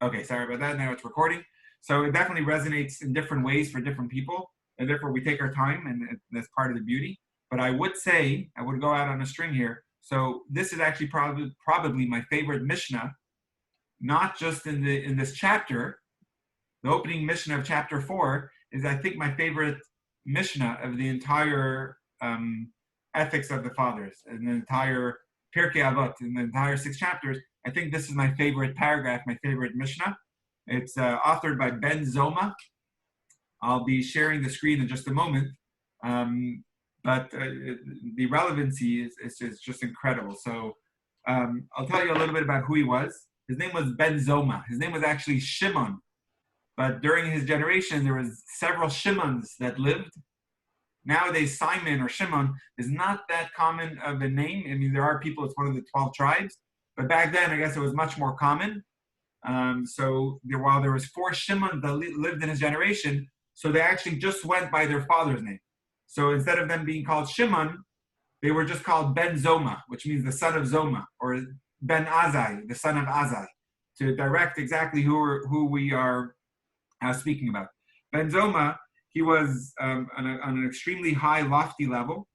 Okay, sorry about that. Now it's recording. So it definitely resonates in different ways for different people, and therefore we take our time, and that's part of the beauty. But I would say, I would go out on a string here. So this is actually probably my favorite Mishnah, not just in this chapter. The opening Mishnah of chapter 4 is, I think, my favorite Mishnah of the entire ethics of the fathers, and the entire Pirkei avot, in the entire 6 chapters. I think this is my favorite paragraph, my favorite Mishnah. It's authored by Ben Zoma. I'll be sharing the screen in just a moment. But the relevancy is just incredible. So I'll tell you a little bit about who he was. His name was Ben Zoma. His name was actually Shimon. But during his generation, there was several Shimons that lived. Nowadays, Simon or Shimon is not that common of a name. I mean, there are people, it's one of the 12 tribes. But back then, I guess it was much more common. While there was 4 Shimon that lived in his generation, so they actually just went by their father's name. So instead of them being called Shimon, they were just called Ben Zoma, which means the son of Zoma, or Ben Azai, the son of Azai, to direct exactly who we are speaking about. Ben Zoma, he was on an extremely high, lofty level,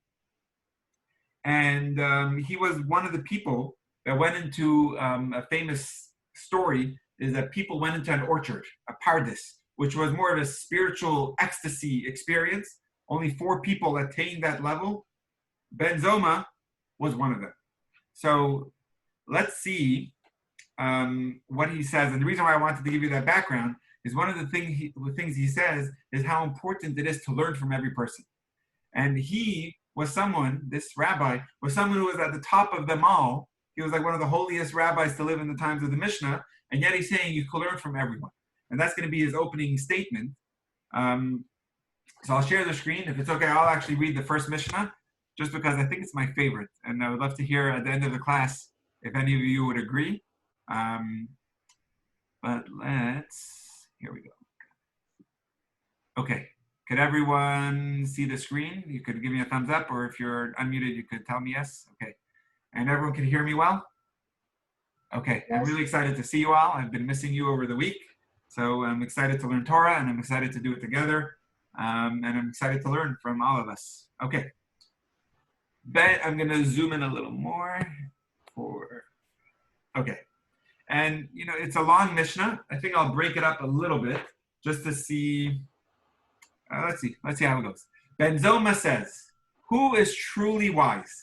and he was one of the people that went into a famous story is that people went into an orchard, a pardis, which was more of a spiritual ecstasy experience. Only 4 people attained that level. Ben Zoma was one of them. So let's see what he says. And the reason why I wanted to give you that background is one of the things he says is how important it is to learn from every person. And he was someone, this rabbi, was someone who was at the top of them all. He was like one of the holiest rabbis to live in the times of the Mishnah, and yet he's saying you can learn from everyone. And that's going to be his opening statement. So I'll share the screen. If it's okay, I'll actually read the first Mishnah, just because I think it's my favorite. And I would love to hear at the end of the class if any of you would agree. But here we go. Okay, could everyone see the screen? You could give me a thumbs up, or if you're unmuted, you could tell me yes. Okay. And everyone can hear me well? Okay, yes. I'm really excited to see you all. I've been missing you over the week. So I'm excited to learn Torah, and I'm excited to do it together. And I'm excited to learn from all of us. Okay. But I'm going to zoom in a little more. Okay. And, it's a long Mishnah. I think I'll break it up a little bit just to see. Let's see how it goes. Ben Zoma says, who is truly wise?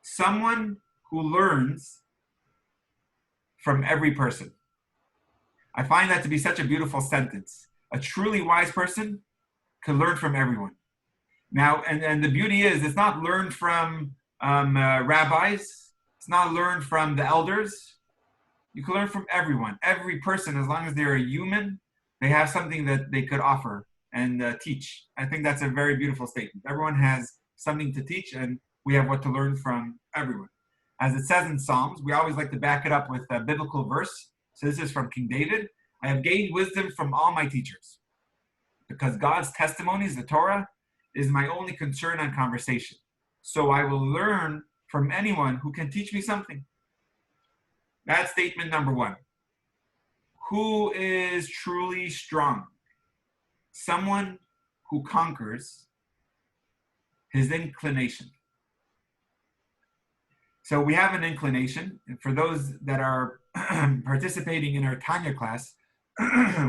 Someone who learns from every person. I find that to be such a beautiful sentence. A truly wise person can learn from everyone. Now, and the beauty is, it's not learned from rabbis. It's not learned from the elders. You can learn from everyone. Every person, as long as they're a human, they have something that they could offer and teach. I think that's a very beautiful statement. Everyone has something to teach, and we have what to learn from everyone. As it says in Psalms, we always like to back it up with a biblical verse. So this is from King David. I have gained wisdom from all my teachers, because God's testimonies, the Torah, is my only concern on conversation. So I will learn from anyone who can teach me something. That's statement number 1. Who is truly strong? Someone who conquers his inclination. So we have an inclination. And for those that are participating in our Tanya class,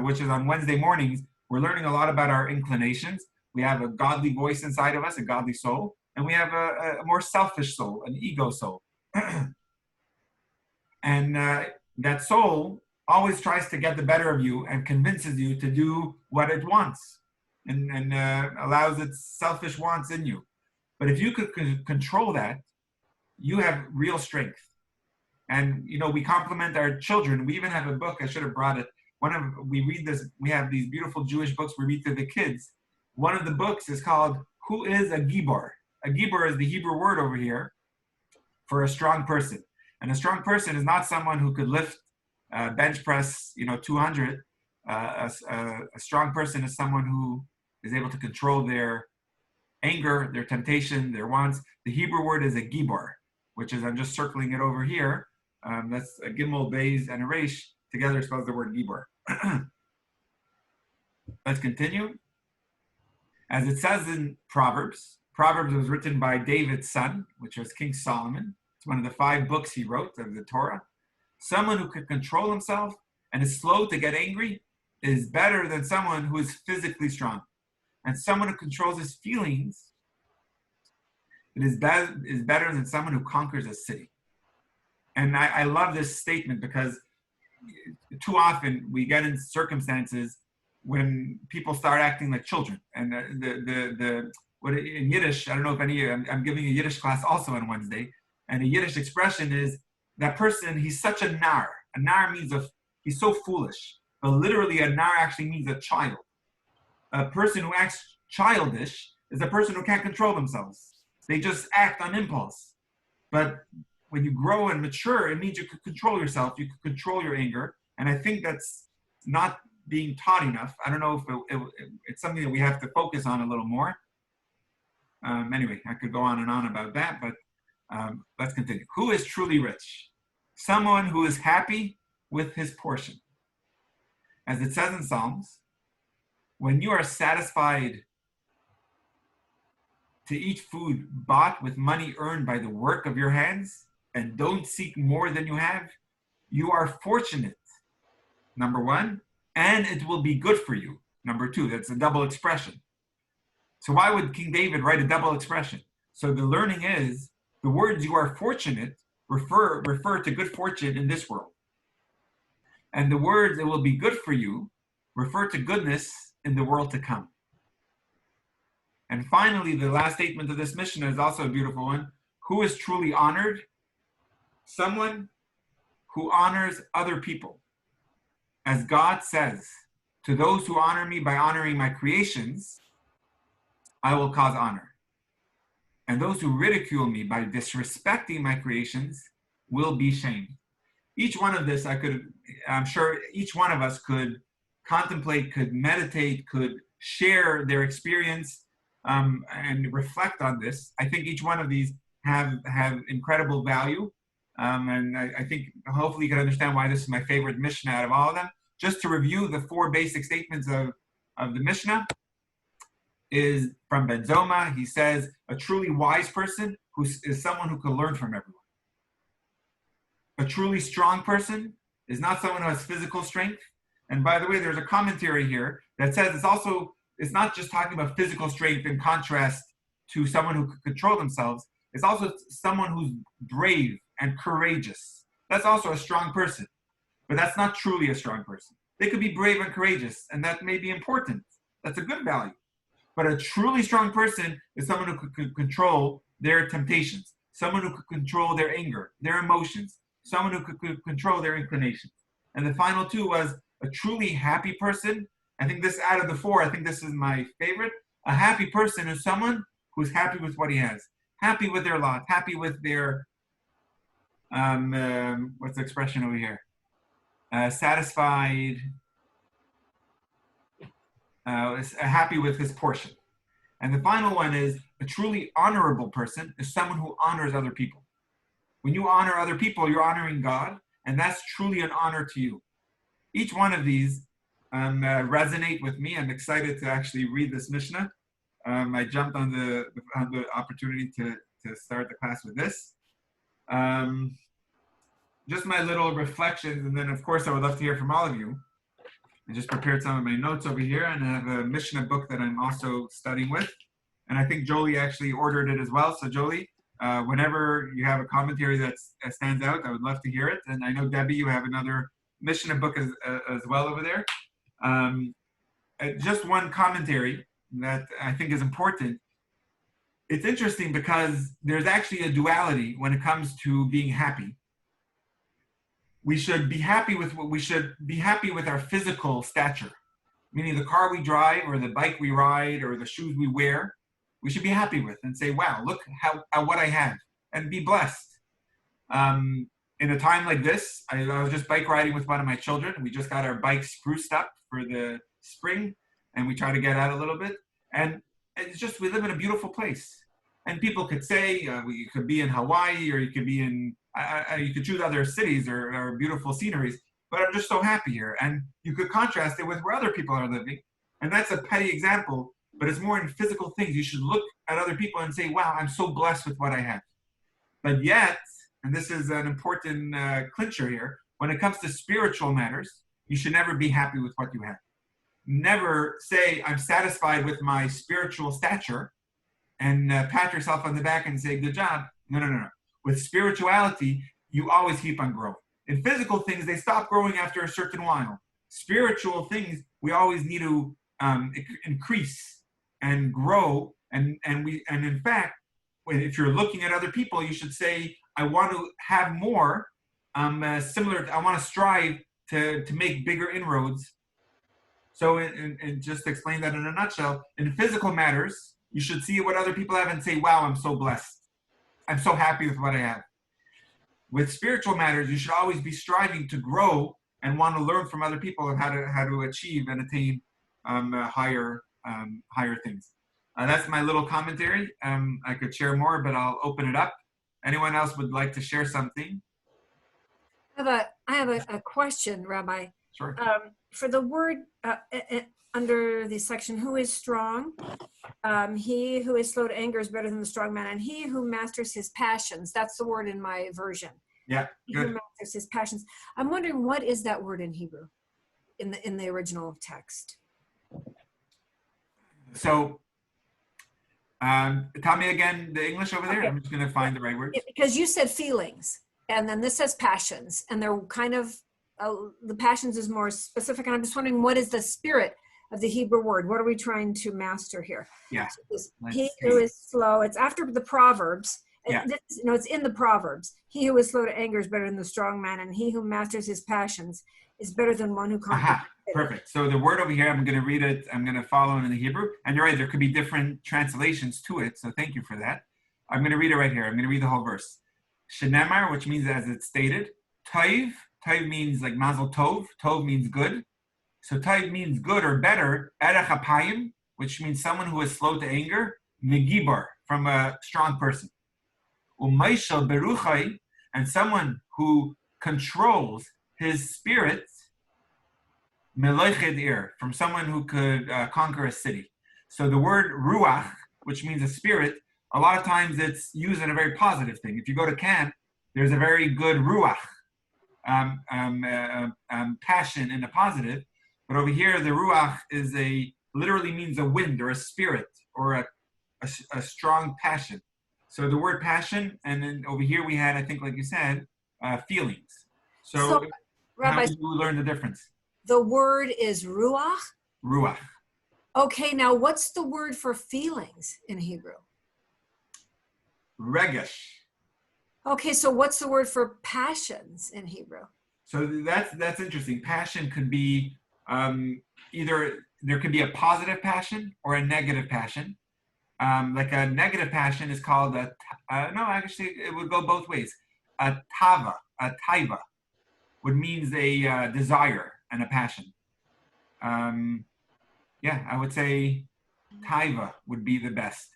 which is on Wednesday mornings, we're learning a lot about our inclinations. We have a godly voice inside of us, a godly soul, and we have a more selfish soul, an ego soul. And that soul always tries to get the better of you and convinces you to do what it wants and allows its selfish wants in you. But if you could control that, you have real strength. And, we compliment our children. We even have a book, I should have brought it. We read this, we have these beautiful Jewish books we read to the kids. One of the books is called, Who is a Gibor? A Gibor is the Hebrew word over here for a strong person. And a strong person is not someone who could lift, bench press, 200. A strong person is someone who is able to control their anger, their temptation, their wants. The Hebrew word is a Gibor, which is, I'm just circling it over here. That's a Gimel, Beis, and a Resh together spells the word Gibor. Let's continue. As it says in Proverbs, Proverbs was written by David's son, which was King Solomon. It's one of the 5 books he wrote of the Torah. Someone who can control himself and is slow to get angry is better than someone who is physically strong. And someone who controls his feelings is better than someone who conquers a city. And I love this statement because too often we get in circumstances when people start acting like children. And what in Yiddish, I don't know if any, I'm giving a Yiddish class also on Wednesday, and a Yiddish expression is that person, he's such a nar. A nar means he's so foolish. But literally a nar actually means a child. A person who acts childish is a person who can't control themselves. They just act on impulse. But when you grow and mature, it means you can control yourself. You can control your anger. And I think that's not being taught enough. I don't know if it's something that we have to focus on a little more. Anyway, I could go on and on about that, but let's continue. Who is truly rich? Someone who is happy with his portion. As it says in Psalms, when you are satisfied to eat food bought with money earned by the work of your hands and don't seek more than you have, you are fortunate, number 1, and it will be good for you, number 2. That's a double expression. So why would King David write a double expression? So the learning is the words "you are fortunate" refer to good fortune in this world. And the words "it will be good for you" refer to goodness in the world to come. And finally, the last statement of this Mishnah is also a beautiful one. Who is truly honored? Someone who honors other people. As God says, to those who honor me by honoring my creations, I will cause honor. And those who ridicule me by disrespecting my creations will be shamed. Each one of this, I'm sure each one of us could contemplate, could meditate, could share their experience and reflect on this. I think each one of these have incredible value. And I think hopefully you can understand why this is my favorite Mishnah out of all of them. Just to review the 4 basic statements of the Mishnah is from Ben Zoma. He says, a truly wise person is someone who can learn from everyone. A truly strong person is not someone who has physical strength. And by the way, there's a commentary here that says it's not just talking about physical strength in contrast to someone who can control themselves. It's also someone who's brave and courageous. That's also a strong person, but that's not truly a strong person. They could be brave and courageous, and that may be important. That's a good value. But a truly strong person is someone who could control their temptations, someone who could control their anger, their emotions, someone who could control their inclinations. And the final 2 was a truly happy person. I think this, out of the 4, I think this is my favorite. A happy person is someone who's happy with what he has, happy with their lot, happy with their, what's the expression over here? Satisfied, happy with his portion. And the final one is a truly honorable person is someone who honors other people. When you honor other people, you're honoring God, and that's truly an honor to you. Each one of these resonate with me. I'm excited to actually read this Mishnah. I jumped on the opportunity to start the class with this. Just my little reflections, and then of course I would love to hear from all of you. I just prepared some of my notes over here, and I have a Mishnah book that I'm also studying with. And I think Jolie actually ordered it as well. So Jolie, whenever you have a commentary that stands out, I would love to hear it. And I know, Debbie, you have another Mishnah book as well over there. Just one commentary that I think is important. It's interesting because there's actually a duality when it comes to being happy. We should be happy with our physical stature, meaning the car we drive or the bike we ride or the shoes we wear. We should be happy with and say, wow, look what I have, and be blessed. In a time like this, I was just bike riding with one of my children. We just got our bike spruced up for the spring, and we try to get out a little bit. And it's just, we live in a beautiful place. And people could say, you could be in Hawaii, or you could be in, you could choose other cities or beautiful sceneries. but I'm just so happy here. And you could contrast it with where other people are living. And that's a petty example, but it's more in physical things. You should look at other people and say, wow, I'm so blessed with what I have. But yet, and this is an important clincher here, when it comes to spiritual matters, you should never be happy with what you have. Never say, I'm satisfied with my spiritual stature and pat yourself on the back and say, good job. No, no, no, no. With spirituality, you always keep on growing. In physical things, they stop growing after a certain while. Spiritual things, we always need to increase and grow. And in fact, if you're looking at other people, you should say, I want to have more similar. I want to strive to make bigger inroads. So, and just to explain that in a nutshell, in physical matters, you should see what other people have and say, wow, I'm so blessed. I'm so happy with what I have. With spiritual matters, you should always be striving to grow and want to learn from other people and how to achieve and attain higher things. That's my little commentary. I could share more, but I'll open it up. Anyone else would like to share something? I have a question, Rabbi. Sure. For the word under the section, who is strong? He who is slow to anger is better than the strong man, and he who masters his passions. That's the word in my version. Yeah, he who masters his passions. I'm wondering, what is that word in Hebrew, in the original text? So, tell me again the English over there. Okay. I'm just going to find the right words. Because you said feelings, and then this says passions, and they're kind of the passions is more specific. And I'm just wondering, what is the spirit of the Hebrew word? What are we trying to master here? Yeah. So he who is slow. It's after the Proverbs. Yeah. It's in the Proverbs. He who is slow to anger is better than the strong man, and he who masters his passions is better than one who conquers. Aha, perfect. So the word over here, I'm going to read it. I'm going to follow it in the Hebrew. And you're right, there could be different translations to it. So thank you for that. I'm going to read it right here. I'm going to read the whole verse. Shenemar, which means as it's stated. Taiv. Taiv means like mazel tov. Tov means good. So taiv means good or better. Erech hapayim, which means someone who is slow to anger. Megibar, from a strong person. Umaishal beruchai, and someone who controls his spirit. Meloiched ir, from someone who could conquer a city. So the word ruach, which means a spirit, a lot of times it's used in a very positive thing. If you go to camp, there's a very good ruach, passion in a positive. But over here, the ruach literally means a wind or a spirit or a strong passion. So the word passion, and then over here we had, I think, like you said, feelings. So Rabbi, how do you learn the difference? The word is ruach? Ruach. Okay, now what's the word for feelings in Hebrew? Regesh. Okay, so what's the word for passions in Hebrew? So that's interesting. Passion could be either there could be a positive passion or a negative passion. Like a negative passion is called no, actually it would go both ways. A taiva, would means a desire and a passion. Yeah, I would say taiva would be the best.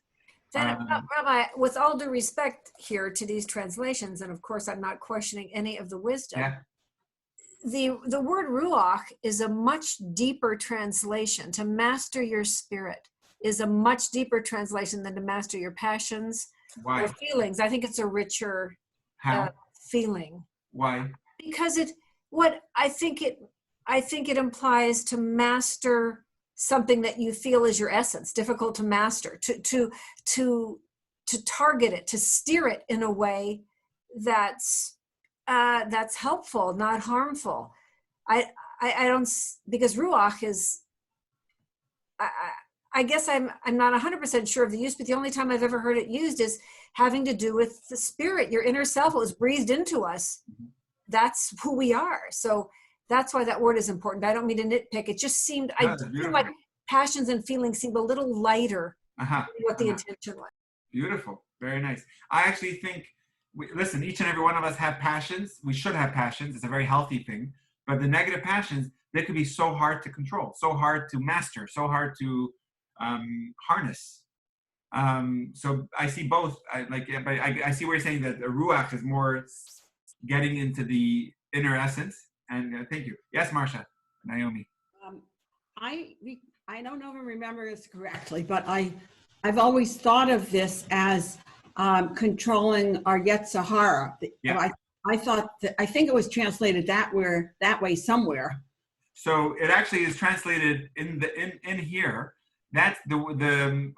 Then, Rabbi, with all due respect here to these translations, and of course I'm not questioning any of the wisdom, yeah. The word ruach is a much deeper translation. To master your spirit is a much deeper translation than to master your passions. Why? Or feelings. I think it's a richer feeling. Why? Because I think it implies to master something that you feel is your essence, difficult to master, to target it, to steer it in a way that's helpful, not harmful. I don't, because ruach is, I guess I'm not 100% sure of the use, but the only time I've ever heard it used is having to do with the spirit, your inner self. It was breathed into us. That's who we are. So that's why that word is important. I don't mean to nitpick. It just seemed, I feel like passions and feelings seemed a little lighter than what the intention was. Beautiful. Very nice. I actually think, listen, each and every one of us have passions. We should have passions. It's a very healthy thing. But the negative passions, they could be so hard to control, so hard to master, so hard to harness. So I see both. I see where you're saying that the ruach is more getting into the inner essence, And thank you. Yes, Marsha, Naomi. Um, I I don't know if I remember this correctly, but I've always thought of this as controlling our Yetzer Hara. Yeah. I thought that, I think it was translated that way somewhere. So it actually is translated in here. That's the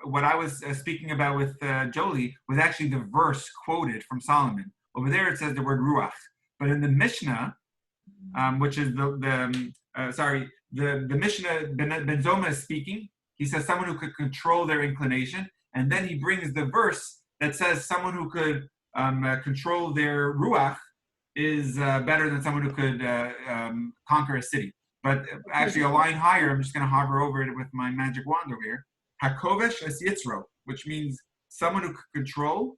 what I was speaking about with Jolie was actually the verse quoted from Solomon. Over there it says the word ruach, but in the Mishnah, which is the Mishnah Ben Zoma is speaking. He says someone who could control their inclination, and then he brings the verse that says someone who could control their ruach is better than someone who could conquer a city. But actually, a line higher, I'm just going to hover over it with my magic wand over here. Hakovesh es Yitzro, which means someone who could control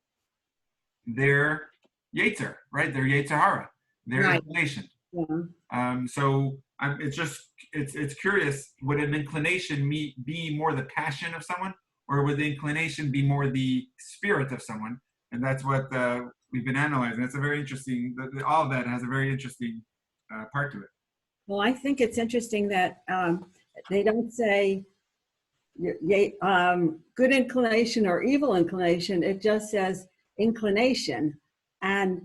their Yetzer, right? Their Yetzer Hara, their inclination. Yeah. It's curious. Would an inclination be more the passion of someone, or would the inclination be more the spirit of someone? And that's what we've been analyzing. It's a very interesting. All of that has a very interesting part to it. Well, I think it's interesting that they don't say good inclination or evil inclination. It just says inclination, and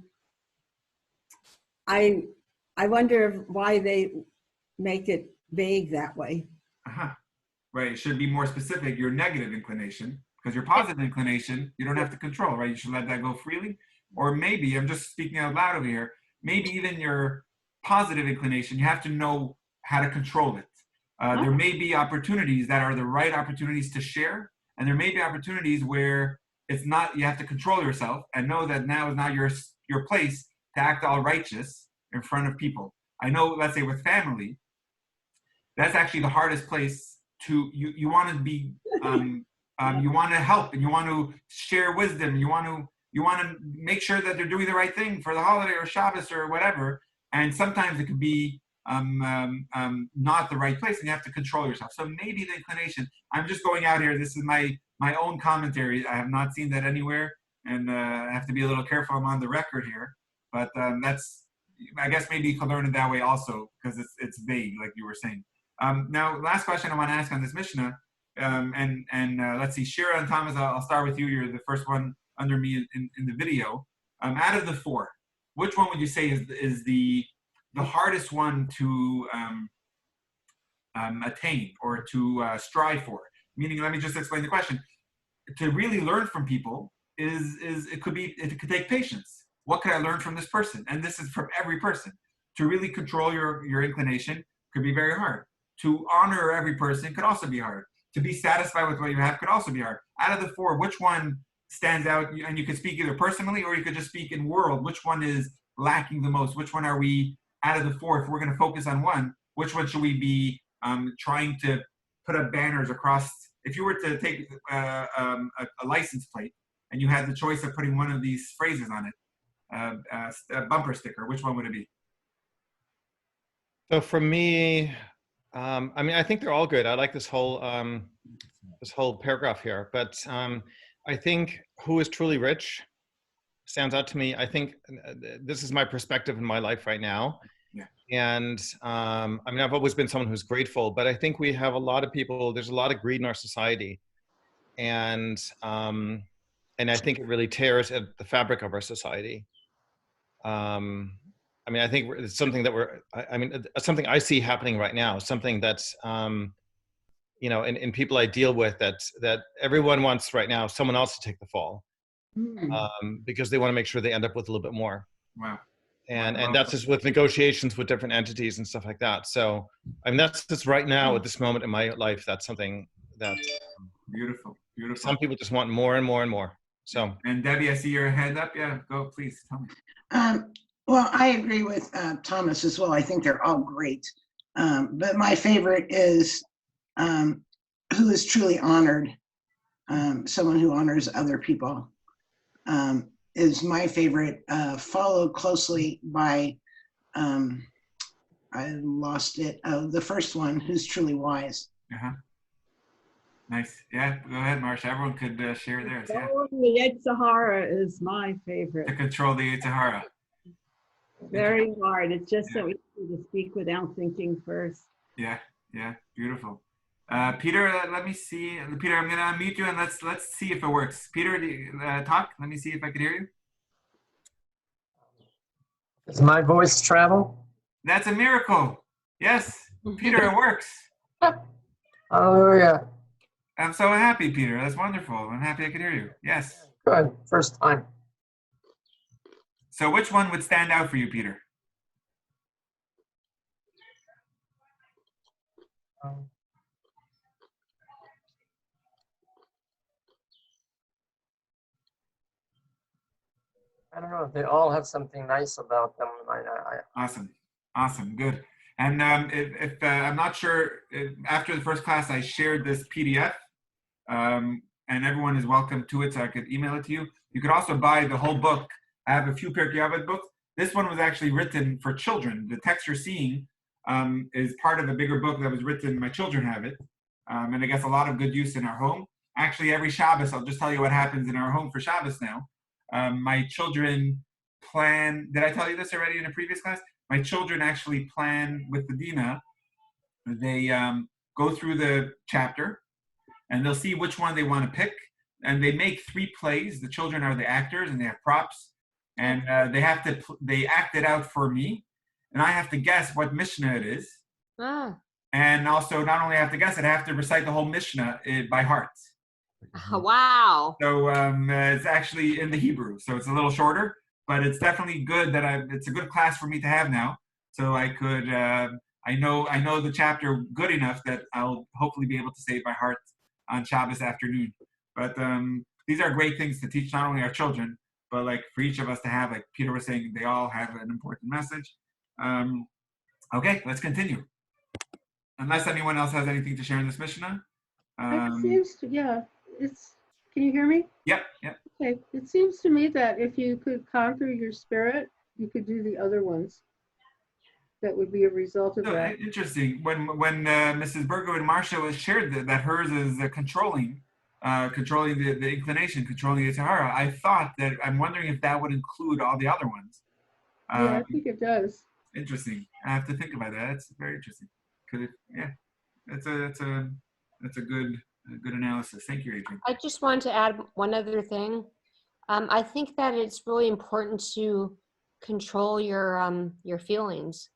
I wonder why they make it vague that way. Uh-huh. Right. It should be more specific. Your negative inclination, because your positive inclination, you don't have to control, right? You should let that go freely. Or maybe, I'm just speaking out loud over here, maybe even your positive inclination, you have to know how to control it. There may be opportunities that are the right opportunities to share, and there may be opportunities where it's not, you have to control yourself and know that now is not your place to act all righteous in front of people. I know, let's say with family, that's actually the hardest place to, you want to be, you want to help and you want to share wisdom. You want to make sure that they're doing the right thing for the holiday or Shabbos or whatever. And sometimes it could be not the right place, and you have to control yourself. So maybe the inclination. I'm just going out here. This is my own commentary. I have not seen that anywhere, and I have to be a little careful. I'm on the record here, but that's. I guess maybe you can learn it that way also, because it's vague, like you were saying. Now, last question I want to ask on this Mishnah, and let's see, Shira and Thomas. I'll start with you. You're the first one under me in the video. Out of the four, which one would you say is the hardest one to attain or to strive for? Meaning, let me just explain the question. To really learn from people it could take patience. What can I learn from this person? And this is from every person. To really control your inclination could be very hard. To honor every person could also be hard. To be satisfied with what you have could also be hard. Out of the four, which one stands out? And you could speak either personally or you could just speak in world. Which one is lacking the most? Which one are we, out of the four, if we're going to focus on one, which one should we be trying to put up banners across? If you were to take a license plate and you had the choice of putting one of these phrases on it, a bumper sticker, which one would it be? So for me, I mean, I think they're all good. I like this whole paragraph here, but I think who is truly rich stands out to me. I think this is my perspective in my life right now. Yeah. And I mean, I've always been someone who's grateful, but I think we have a lot of people, there's a lot of greed in our society. And I think it really tears at the fabric of our society. I mean, I think it's something that something I see happening right now, something that's, you know, in people I deal with, that everyone wants right now someone else to take the fall, because they want to make sure they end up with a little bit more. Wow. And that's just with negotiations with different entities and stuff like that. So, I mean, that's just right now at this moment in my life, that's something that beautiful. Some people just want more and more and more. So. And Debbie, I see your hand up. Yeah, go, please tell me. Well, I agree with Thomas as well. I think they're all great. But my favorite is who is truly honored. Someone who honors other people is my favorite, followed closely by, I lost it, the first one, who's truly wise. Uh-huh. Nice. Yeah, go ahead, Marsha. Everyone could share theirs. Yeah. The Yetzer Hara is my favorite. To control the Yetzer Hara. Very hard. It's just Yeah. so easy to speak without thinking first. Yeah, yeah, beautiful. Peter, let me see. Peter, I'm gonna unmute you and let's see if it works. Peter, talk. Let me see if I can hear you. Does my voice travel? That's a miracle. Yes, Peter, it works. Hallelujah. I'm so happy, Peter. That's wonderful. I'm happy I could hear you. Yes. Good. First time. So which one would stand out for you, Peter? Um, I don't know. They all have something nice about them. Awesome. Awesome. Good. And if I'm not sure, if, after the first class, I shared this PDF, and everyone is welcome to it, so I could email it to you. You could also buy the whole book. I have a few Pirkei avot books. This one was actually written for children. The text you're seeing is part of a bigger book that was written. My children have it, and it gets a lot of good use in our home. Actually, every Shabbos, I'll just tell you what happens in our home for Shabbos now. My children plan. Did I tell you this already in a previous class? My children actually plan with the Dina. They go through the chapter and they'll see which one they want to pick. And they make 3 plays. The children are the actors and they have props. And they act it out for me. And I have to guess what Mishnah it is. Ah, And also, not only have to guess it, I have to recite the whole Mishnah by heart. wow. So it's actually in the Hebrew. So it's a little shorter. But it's definitely good that it's a good class for me to have now. So I could, I know the chapter good enough that I'll hopefully be able to say it by heart on Shabbos afternoon. But these are great things to teach not only our children, but like for each of us to have, like Peter was saying, they all have an important message. Okay, let's continue. Unless anyone else has anything to share in this Mishnah. It seems to, yeah, can you hear me? Yep, yep. Okay, it seems to me that if you could conquer your spirit, you could do the other ones. That would be a result of So, that. interesting. When Mrs. Burgo and Marcia was shared that hers is controlling the inclination, controlling the Tahara, I thought that I'm wondering if that would include all the other ones. Yeah, I think it does. Interesting. I have to think about that. That's very interesting. Could it? Yeah, that's a good analysis. Thank you, Adrian. I just wanted to add one other thing. I think that it's really important to control your feelings.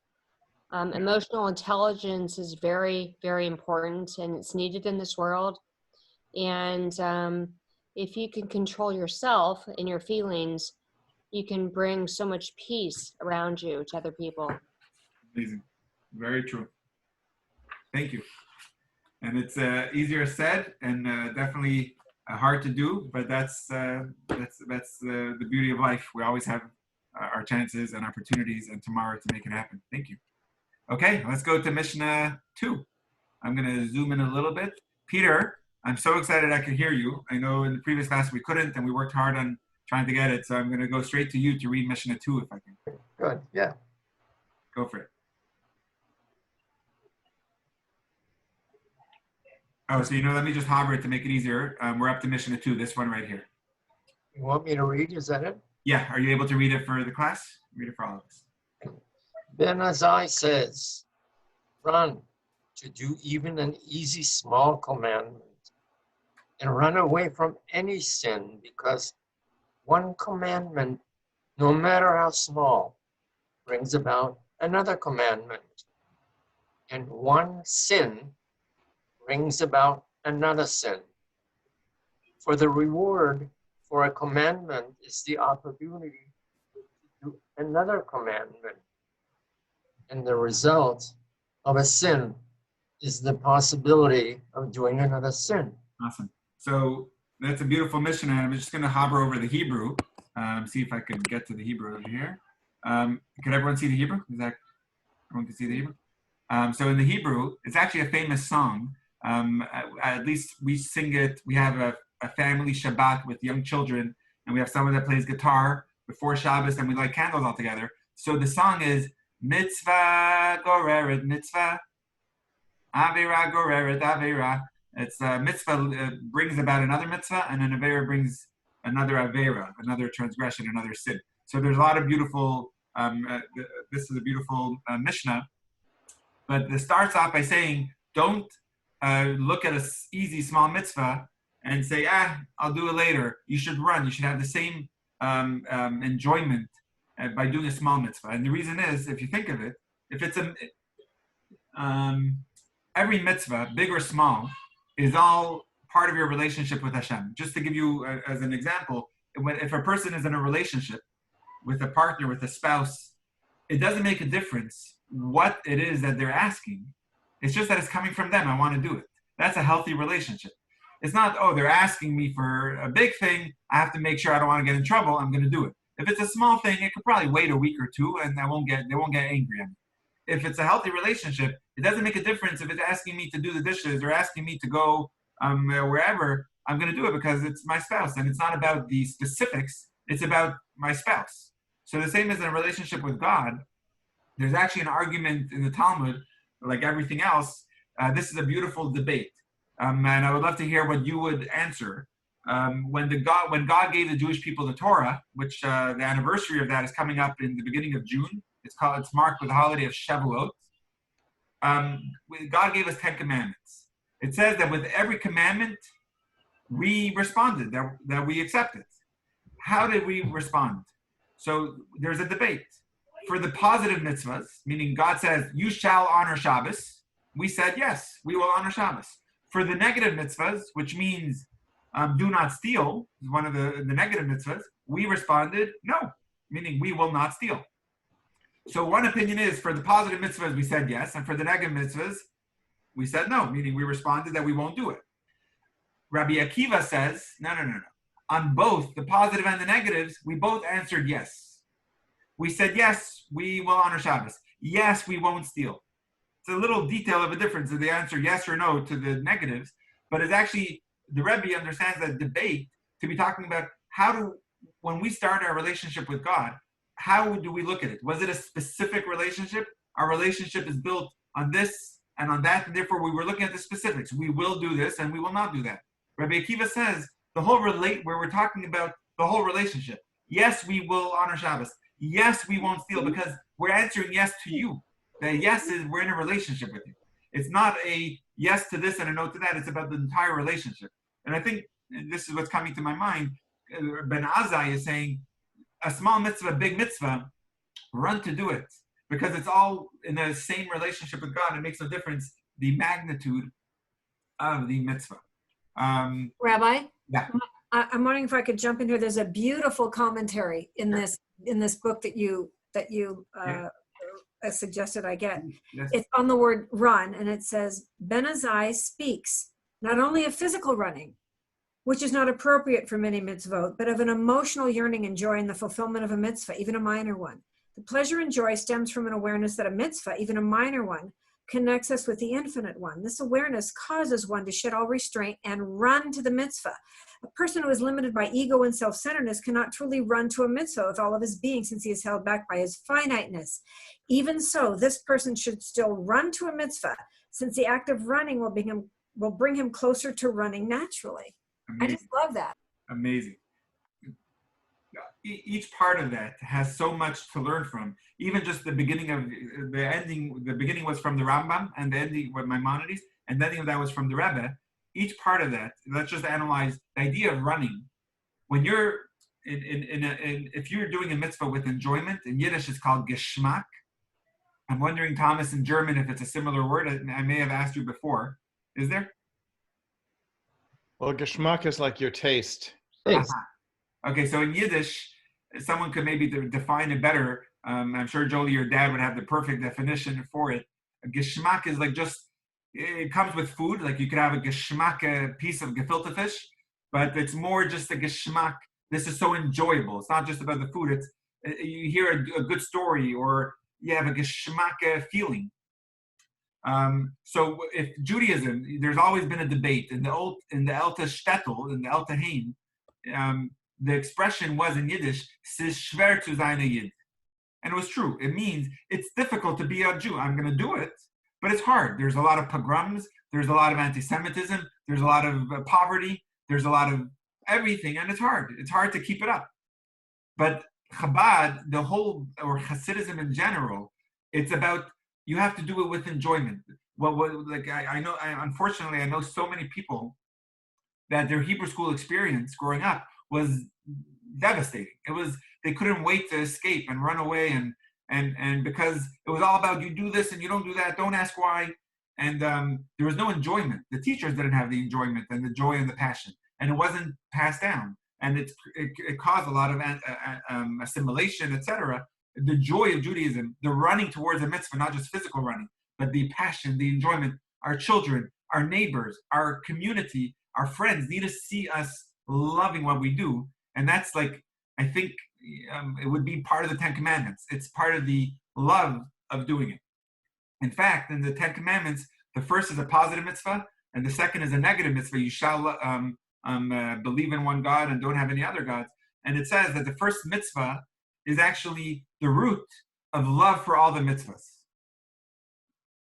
Emotional intelligence is very, very important, and it's needed in this world. And if you can control yourself and your feelings, you can bring so much peace around you to other people. Amazing. Very true. Thank you. And it's easier said and definitely hard to do, but that's the beauty of life. We always have our chances and opportunities and tomorrow to make it happen. Thank you. Okay, let's go to Mishnah 2. I'm going to zoom in a little bit. Peter, I'm so excited I could hear you. I know in the previous class we couldn't, and we worked hard on trying to get it. So I'm going to go straight to you to read Mishnah 2 if I can. Good. Yeah. Go for it. Oh, so let me just hover it to make it easier. We're up to Mishnah 2, this one right here. You want me to read? Is that it? Yeah, are you able to read it for the class? Read it for all of us. Ben Azai says, run to do even an easy small commandment and run away from any sin, because one commandment, no matter how small, brings about another commandment, and one sin brings about another sin. For the reward for a commandment is the opportunity to do another commandment, and the result of a sin is the possibility of doing another sin. Awesome. So that's a beautiful Mishnah. I'm just going to hover over the Hebrew, see if I can get to the Hebrew over here. Can everyone see the Hebrew? Everyone can see the Hebrew? So in the Hebrew, it's actually a famous song. At least we sing it. We have a family Shabbat with young children, and we have someone that plays guitar before Shabbos, and we light candles all together. So the song is Mitzvah Goreret Mitzvah, Avera Goreret Avera. It's mitzvah brings about another mitzvah, and an avera brings another avera, another transgression, another sin. So there's a lot of beautiful This is a beautiful Mishnah, but it starts off by saying, don't look at a easy small mitzvah and say, I'll do it later. You should run. You should have the same enjoyment by doing a small mitzvah. And the reason is, if you think of it, if it's every mitzvah, big or small, is all part of your relationship with Hashem. Just to give you as an example, if a person is in a relationship with a partner, with a spouse, it doesn't make a difference what it is that they're asking. It's just that it's coming from them. I want to do it. That's a healthy relationship. It's not, they're asking me for a big thing. I have to make sure I don't want to get in trouble. I'm going to do it. If it's a small thing, it could probably wait a week or two, and they won't get angry at me. If it's a healthy relationship, it doesn't make a difference if it's asking me to do the dishes or asking me to go wherever. I'm going to do it because it's my spouse, and it's not about the specifics. It's about my spouse. So the same as in a relationship with God, there's actually an argument in the Talmud, like everything else. This is a beautiful debate, and I would love to hear what you would answer. When God gave the Jewish people the Torah, which the anniversary of that is coming up in the beginning of June. It's marked with the holiday of Shavuot. God gave us 10 commandments. It says that with every commandment, we responded, that we accepted. How did we respond? So there's a debate. For the positive mitzvahs, meaning God says, you shall honor Shabbos, we said, yes, we will honor Shabbos. For the negative mitzvahs, which means do not steal, is one of the negative mitzvahs, we responded, no, meaning we will not steal. So one opinion is for the positive mitzvahs, we said yes, and for the negative mitzvahs, we said no, meaning we responded that we won't do it. Rabbi Akiva says, no. On both the positive and the negatives, we both answered yes. We said yes, we will honor Shabbos. Yes, we won't steal. It's a little detail of a difference if they answer yes or no to the negatives, but it's actually, the Rebbe understands that debate to be talking about when we start our relationship with God, how do we look at it? Was it a specific relationship? Our relationship is built on this and on that, and therefore we were looking at the specifics. We will do this and we will not do that. Rabbi Akiva says where we're talking about the whole relationship. Yes, we will honor Shabbos. Yes, we won't steal, because we're answering yes to you. The yes is we're in a relationship with you. It's not a yes to this and a no to that. It's about the entire relationship. And I think this is what's coming to my mind. Ben Azai is saying, a small mitzvah, big mitzvah, run to do it. Because it's all in the same relationship with God. It makes no difference the magnitude of the mitzvah. Rabbi? Yeah. I'm wondering if I could jump in here. There's a beautiful commentary in this book that you suggested I get. Yes. It's on the word run, and it says, Ben Azai speaks not only of physical running, which is not appropriate for many mitzvot, but of an emotional yearning and joy in the fulfillment of a mitzvah, even a minor one. The pleasure and joy stems from an awareness that a mitzvah, even a minor one, connects us with the infinite one. This awareness causes one to shed all restraint and run to the mitzvah. A person who is limited by ego and self-centeredness cannot truly run to a mitzvah with all of his being, since he is held back by his finiteness. Even so, this person should still run to a mitzvah, since the act of running will bring him closer to running naturally. Amazing. I just love that. Amazing. Each part of that has so much to learn from. Even just the beginning of the ending, the beginning was from the Rambam, and the ending with Maimonides, and the ending of that was from the Rebbe. Each part of that, let's just analyze the idea of running. When you're if you're doing a mitzvah with enjoyment, in Yiddish it's called Geschmack. I'm wondering, Thomas, in German, if it's a similar word. I may have asked you before. Is there? Well, Geschmack is like your taste. Thanks. Okay, so in Yiddish, someone could maybe define it better. I'm sure, Jolie, your dad would have the perfect definition for it. A Geschmack is like it comes with food. Like you could have a Geschmack, a piece of gefilte fish, but it's more just a Geschmack. This is so enjoyable. It's not just about the food. It's you hear a good story, or you have a Geschmack feeling. So if Judaism, there's always been a debate in the Elte Shtetl, in the Elte Hain. The expression was in Yiddish, "Es ist schwer zu sein a Yid," and it was true. It means it's difficult to be a Jew. I'm going to do it, but it's hard. There's a lot of pogroms. There's a lot of anti-Semitism. There's a lot of poverty. There's a lot of everything, and it's hard. It's hard to keep it up. But Chabad, the whole, or Hasidism in general, it's about, you have to do it with enjoyment. Like unfortunately, I know so many people that their Hebrew school experience growing up was devastating. It was, they couldn't wait to escape and run away, and because it was all about, you do this and you don't do that, don't ask why. And there was no enjoyment. The teachers didn't have the enjoyment and the joy and the passion, and it wasn't passed down. And it caused a lot of assimilation, etc. The joy of Judaism, the running towards a mitzvah, not just physical running, but the passion, the enjoyment. Our children, our neighbors, our community, our friends need to see us loving what we do. And that's like, I think it would be part of the Ten Commandments. It's part of the love of doing it. In fact, in the Ten Commandments, the first is a positive mitzvah, and the second is a negative mitzvah. You shall believe in one God and don't have any other gods. And it says that the first mitzvah is actually the root of love for all the mitzvahs.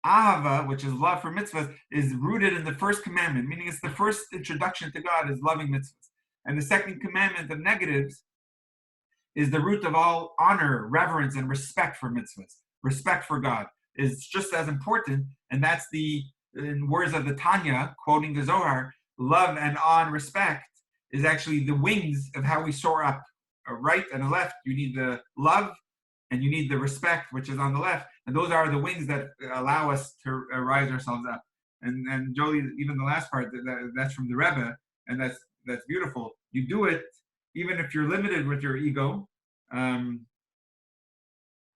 Ahava, which is love for mitzvahs, is rooted in the first commandment, meaning it's the first introduction to God is loving mitzvahs. And the second commandment of negatives is the root of all honor, reverence, and respect for mitzvahs. Respect for God is just as important, and that's in words of the Tanya, quoting the Zohar, love and awe and respect is actually the wings of how we soar up. A right and a left, you need the love and you need the respect, which is on the left, and those are the wings that allow us to rise ourselves up. And Jolie, even the last part, that's from the Rebbe, and that's beautiful. You do it even if you're limited with your ego, and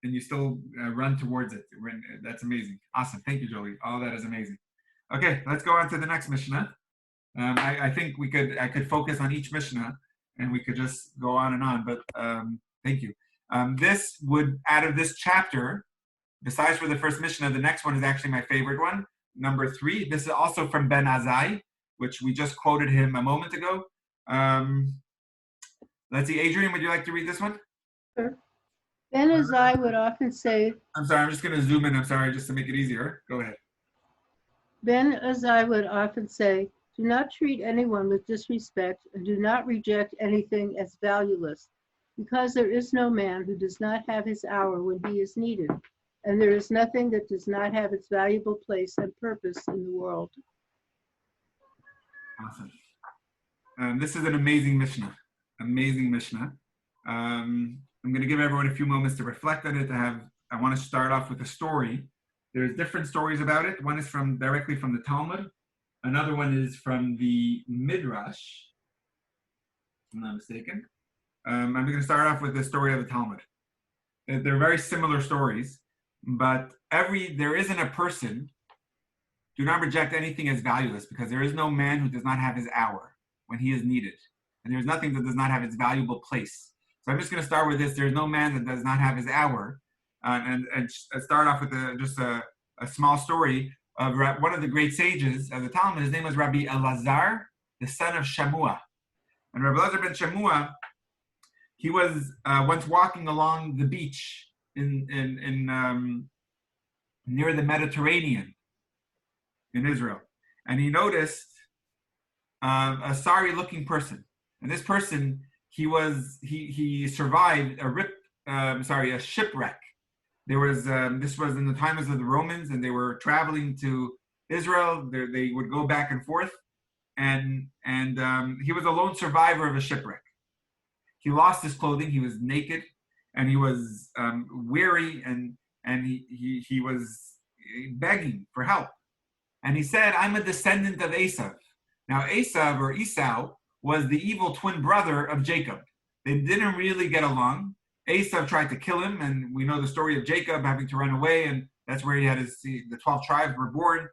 you still run towards it. That's amazing. Awesome. Thank you, Jolie. All that is amazing. Okay, let's go on to the next Mishnah. I think I could focus on each Mishnah, and we could just go on and on, but thank you. This would, out of this chapter, besides for the first Mishnah, the next one is actually my favorite one, number 3. This is also from Ben Azai, which we just quoted him a moment ago. Let's see, Adrian, would you like to read this one? Sure. Ben Azai would often say, I'm sorry, I'm just going to zoom in. I'm sorry, just to make it easier. Go ahead. Ben Azai would often say, do not treat anyone with disrespect and do not reject anything as valueless, because there is no man who does not have his hour when he is needed, and there is nothing that does not have its valuable place and purpose in the world. Awesome. This is an amazing Mishnah. Amazing Mishnah. I'm going to give everyone a few moments to reflect on it. I want to start off with a story. There's different stories about it. One is directly from the Talmud. Another one is from the Midrash, if I'm not mistaken. I'm going to start off with the story of the Talmud. They're very similar stories, but there isn't a person, do not reject anything as valueless, because there is no man who does not have his hour when he is needed. And there's nothing that does not have its valuable place. So I'm just going to start with this. There's no man that does not have his hour. And start off with just a small story of one of the great sages of the Talmud. His name was Rabbi Elazar, the son of Shamua. And Rabbi Elazar ben Shamua, he was once walking along the beach in near the Mediterranean in Israel, and he noticed a sorry-looking person. And this person, he survived a shipwreck. This was in the times of the Romans, and they were traveling to Israel. They would go back and forth, and he was a lone survivor of a shipwreck. He lost his clothing. He was naked, and he was weary, and he was begging for help. And he said, "I'm a descendant of Esav." Now, Esav or Esau was the evil twin brother of Jacob. They didn't really get along. Esav tried to kill him, and we know the story of Jacob having to run away, and that's where he had the 12 tribes were born.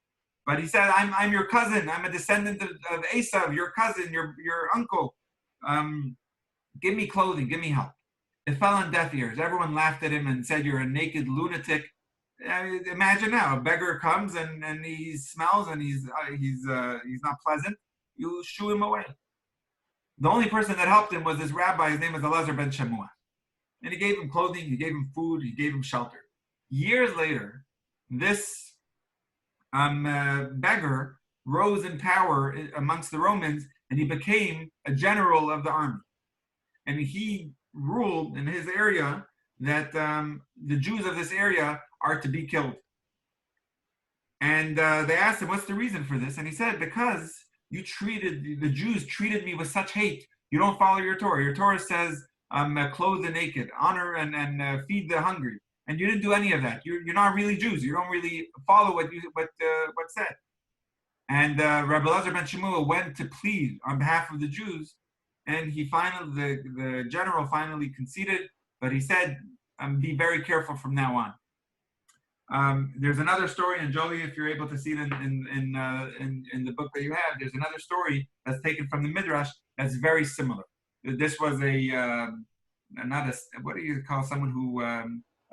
But he said, I'm your cousin. I'm a descendant of Esav, your cousin, your uncle. Give me clothing, give me help. It fell on deaf ears. Everyone laughed at him and said, you're a naked lunatic. Imagine now, a beggar comes and he smells and he's not pleasant. You shoo him away. The only person that helped him was this rabbi. His name was Elazar ben Shamua. And he gave him clothing, he gave him food, he gave him shelter. Years later, this beggar rose in power amongst the Romans, and he became a general of the army. And he ruled in his area that the Jews of this area are to be killed. And they asked him, what's the reason for this? And he said, because the Jews treated me with such hate. You don't follow your Torah. Your Torah says, clothe the naked, honor and feed the hungry. And you didn't do any of that. You're not really Jews. You don't really follow what's said. And Rabbi Elazar ben Shemuel went to plead on behalf of the Jews, and the general finally conceded, but he said, be very careful from now on. There's another story, and Jolie, if you're able to see it in the book that you have, there's another story that's taken from the Midrash that's very similar. This was what do you call someone who, a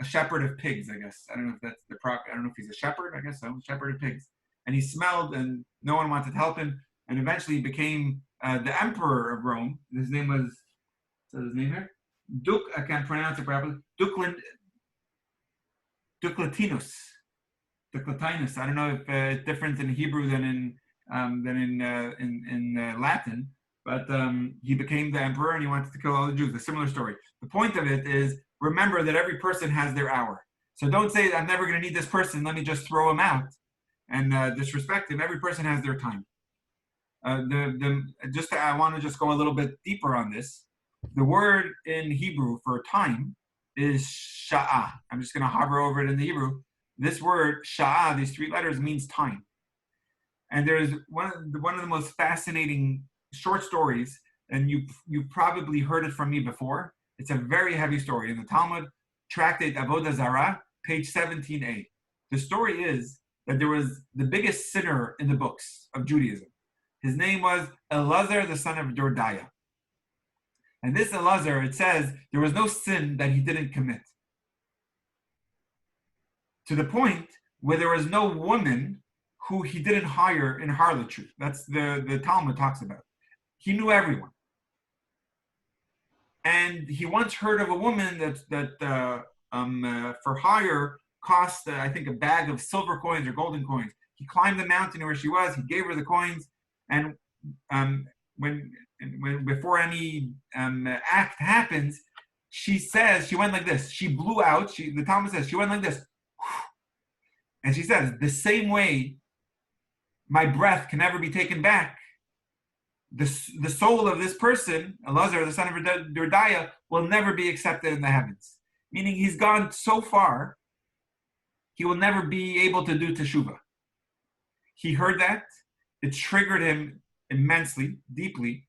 shepherd of pigs, I guess. I don't know if that's I don't know if he's a shepherd, I guess so, shepherd of pigs. And he smelled, and no one wanted to help him, and eventually he became the emperor of Rome. His name was, what's his name here? I can't pronounce it properly. Duclatinus. I don't know if it's different in Hebrew than in Latin, but he became the emperor and he wanted to kill all the Jews. A similar story. The point of it is, remember that every person has their hour. So don't say, I'm never going to need this person, let me just throw him out and disrespect him. Every person has their time. I want to just go a little bit deeper on this. The word in Hebrew for time is sha'ah. I'm just going to hover over it in the Hebrew. This word sha'ah, these three letters, means time. And there's one of the most fascinating short stories, and you probably heard it from me before. It's a very heavy story in the Talmud, Tractate Avodah Zarah, page 17a. The story is that there was the biggest sinner in the books of Judaism. His name was Elazar, the son of Dordaya. And this Elazar, it says, there was no sin that he didn't commit. To the point where there was no woman who he didn't hire in harlotry. That's the Talmud talks about. He knew everyone. And he once heard of a woman that for hire cost, I think, a bag of silver coins or golden coins. He climbed the mountain where she was. He gave her the coins, and when before any act happens, she says she went like this. She blew out. The Talmud says she went like this, and she says, the same way my breath can never be taken back, the soul of this person, Elazar, the son of Dordaya, will never be accepted in the heavens. Meaning he's gone so far, he will never be able to do teshuvah. He heard that. It triggered him immensely, deeply.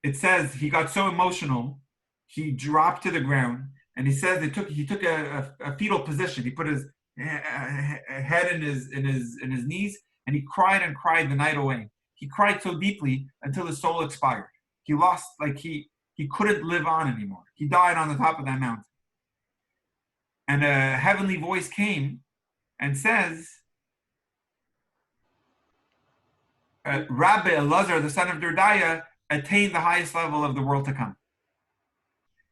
It says he got so emotional, he dropped to the ground, and he says he took a fetal position. He put his head in his knees, and he cried and cried the night away. He cried so deeply until his soul expired. He lost, he couldn't live on anymore. He died on the top of that mountain. And a heavenly voice came and says, Rabbi Elazar, the son of Dordaya, attained the highest level of the world to come.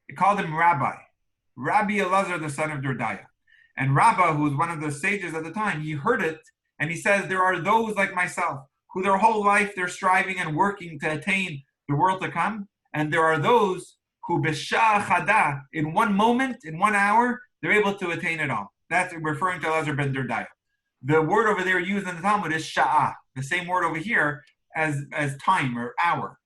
It called him Rabbi Elazar, the son of Dordaya. And Rabbah, who was one of the sages at the time, he heard it, and he says, there are those like myself, who their whole life they're striving and working to attain the world to come, and there are those who b'sha'ah chada, in one moment, in 1 hour, they're able to attain it all. That's referring to Elazar ben Dordaya. The word over there used in the Talmud is sha'ah, the same word over here as time or hour.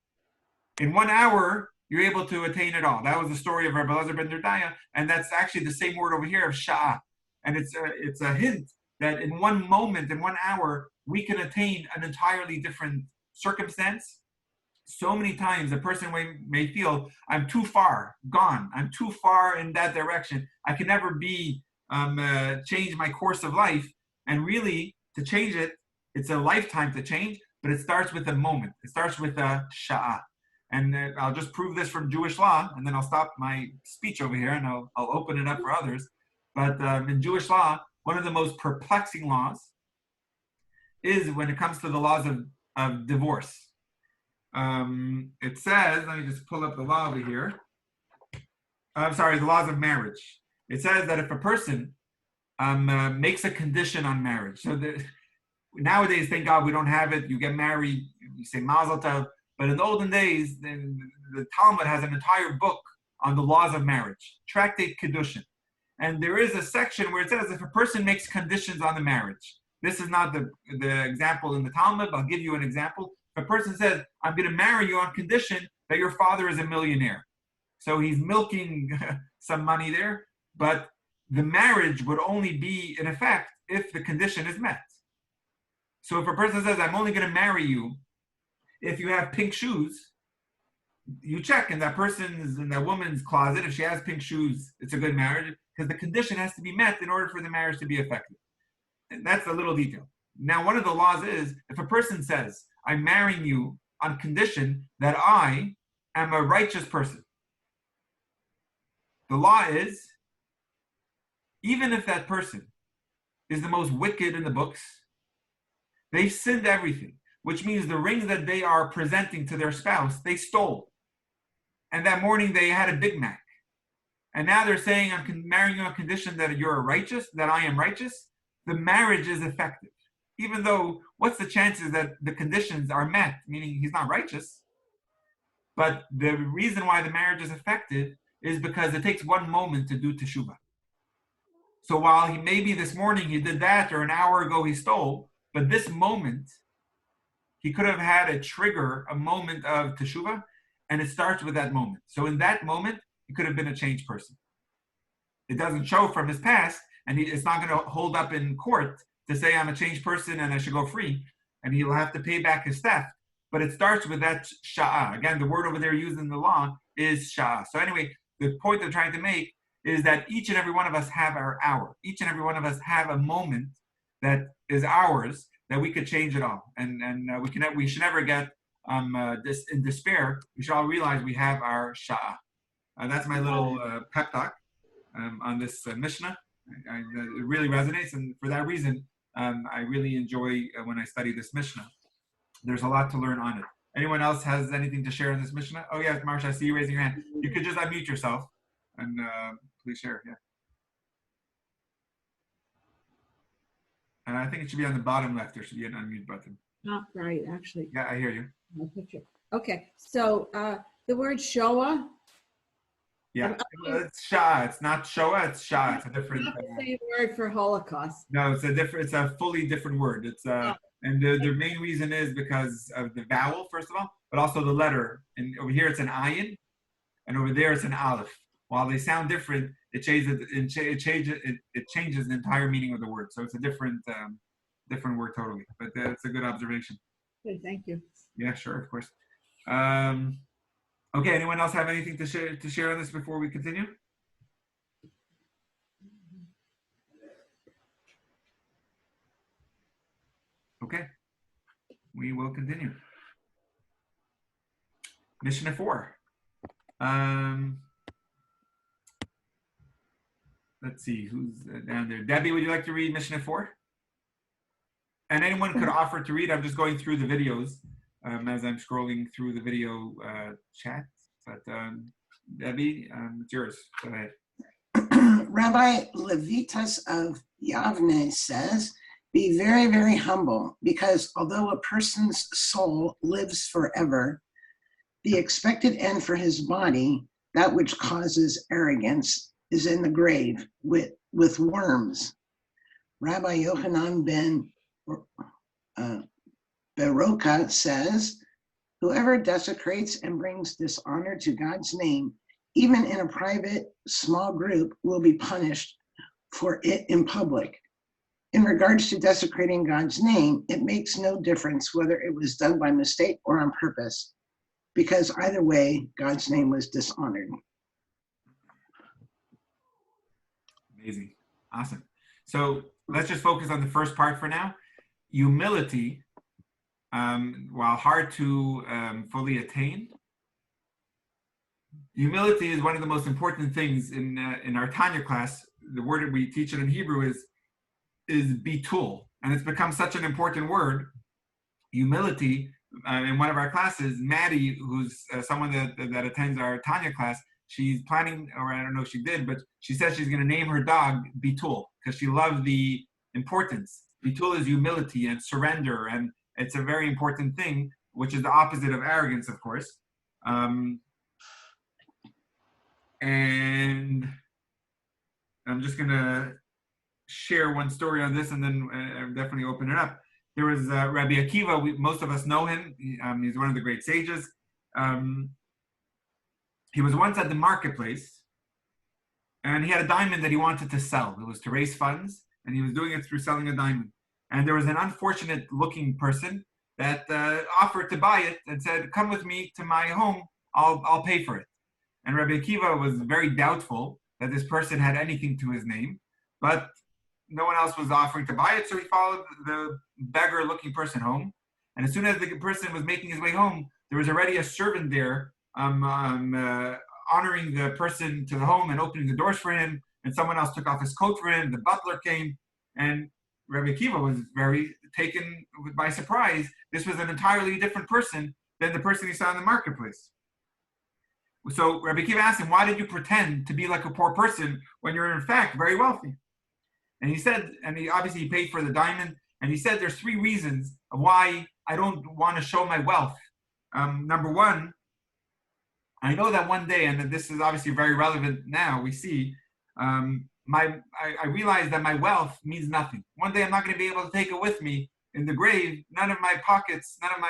In 1 hour, you're able to attain it all. That was the story of Rabbi Elazar ben Dordaya, and that's actually the same word over here of sha'ah. And it's a hint that in 1 moment, in 1 hour, we can attain an entirely different circumstance. So many times a person may feel, I'm too far gone. I'm too far in that direction. I can never change my course of life. And really, to change it, it's a lifetime to change, but it starts with a moment. It starts with a sha'ah. And I'll just prove this from Jewish law, and then I'll stop my speech over here, and I'll open it up for others. But in Jewish law, one of the most perplexing laws is when it comes to the laws of divorce. It says, let me just pull up the law over here. I'm sorry, the laws of marriage. It says that if a person makes a condition on marriage, so nowadays, thank God, we don't have it. You get married, you say Mazel Tov. But in the olden days, the Talmud has an entire book on the laws of marriage, Tractate Kedushin. And there is a section where it says if a person makes conditions on the marriage, this is not the example in the Talmud, but I'll give you an example. If a person says, I'm going to marry you on condition that your father is a millionaire. So he's milking some money there, but the marriage would only be in effect if the condition is met. So if a person says, I'm only going to marry you if you have pink shoes, you check in that woman's closet. If she has pink shoes, it's a good marriage because the condition has to be met in order for the marriage to be effective. And that's a little detail. Now, one of the laws is if a person says, I'm marrying you on condition that I am a righteous person. The law is, even if that person is the most wicked in the books, they've sinned everything, which means the rings that they are presenting to their spouse, they stole. And that morning they had a Big Mac. And now they're saying, I'm marrying you on condition that you're righteous, that I am righteous. The marriage is effective. Even though, what's the chances that the conditions are met, meaning he's not righteous? But the reason why the marriage is effective is because it takes one moment to do teshuvah. So while maybe this morning he did that, or an hour ago he stole, but this moment, he could have had a trigger, a moment of teshuvah, and it starts with that moment. So in that moment, he could have been a changed person. It doesn't show from his past, and it's not going to hold up in court to say I'm a changed person and I should go free, and he'll have to pay back his theft. But it starts with that sha'ah. Again, the word over there used in the law is sha'ah. So anyway, the point I'm trying to make is that each and every one of us have our hour. Each and every one of us have a moment that is ours that we could change it all. And we should never get this in despair. We should all realize we have our sha'ah. That's my little pep talk on this Mishnah. It really resonates, and for that reason, I really enjoy when I study this Mishnah. There's a lot to learn on it. Anyone else has anything to share on this Mishnah? Oh yeah, Marsha, I see you raising your hand. You could just unmute yourself and please share. Yeah. And I think it should be on the bottom left. There should be an unmute button. Not right, actually. Yeah, I hear you. My picture. Okay, so the word Shoah. Yeah, it's Shah. It's not Shoah. It's Shah. It's a different. Not the same word for Holocaust. No, it's a different. It's a fully different word. It's and the main reason is because of the vowel, first of all, but also the letter. And over here it's an ayin, and over there it's an aleph. While they sound different, it changes the entire meaning of the word. So it's a different word totally. But it's a good observation. Okay, thank you. Yeah, sure, of course. Okay, anyone else have anything to share on this before we continue? Okay, we will continue. Mishnah 4. Let's see, who's down there? Debbie, would you like to read Mishnah 4? And anyone could offer to read. I'm just going through the videos as I'm scrolling through the video chat. But Debbie, it's yours. Go ahead. Rabbi Levitas of Yavne says, be very, very humble, because although a person's soul lives forever, the expected end for his body, that which causes arrogance, is in the grave with worms. Rabbi Yochanan ben Beroka says, whoever desecrates and brings dishonor to God's name, even in a private small group, will be punished for it in public. In regards to desecrating God's name, it makes no difference whether it was done by mistake or on purpose, because either way, God's name was dishonored. Amazing. Awesome. So let's just focus on the first part for now. Humility, while hard to fully attain, humility is one of the most important things in our Tanya class. The word that we teach it in Hebrew is bitul, and it's become such an important word. Humility. In one of our classes, Maddie, who's someone that attends our Tanya class, she's planning, or I don't know if she did, but she says she's going to name her dog Bitul because she loved the importance. Bitul is humility and surrender, and it's a very important thing, which is the opposite of arrogance, of course. And I'm just going to share one story on this and then definitely open it up. There was Rabbi Akiva. Most of us know him. He's one of the great sages. He was once at the marketplace, and he had a diamond that he wanted to sell. It was to raise funds, and he was doing it through selling a diamond. And there was an unfortunate-looking person that offered to buy it and said, "Come with me to my home. I'll pay for it." And Rabbi Akiva was very doubtful that this person had anything to his name, but no one else was offering to buy it, so he followed the beggar-looking person home. And as soon as the person was making his way home, there was already a servant there honoring the person to the home and opening the doors for him. And someone else took off his coat for him. The butler came, and Rabbi Akiva was very taken by surprise. This was an entirely different person than the person he saw in the marketplace. So Rabbi Akiva asked him, "Why did you pretend to be like a poor person when you're in fact very wealthy?" And he said, and he obviously paid for the diamond, and he said there's 3 reasons of why I don't want to show my wealth. Number one, I know that one day, and this is obviously very relevant now, we see, I realize that my wealth means nothing. One day I'm not going to be able to take it with me in the grave. None of my pockets, none of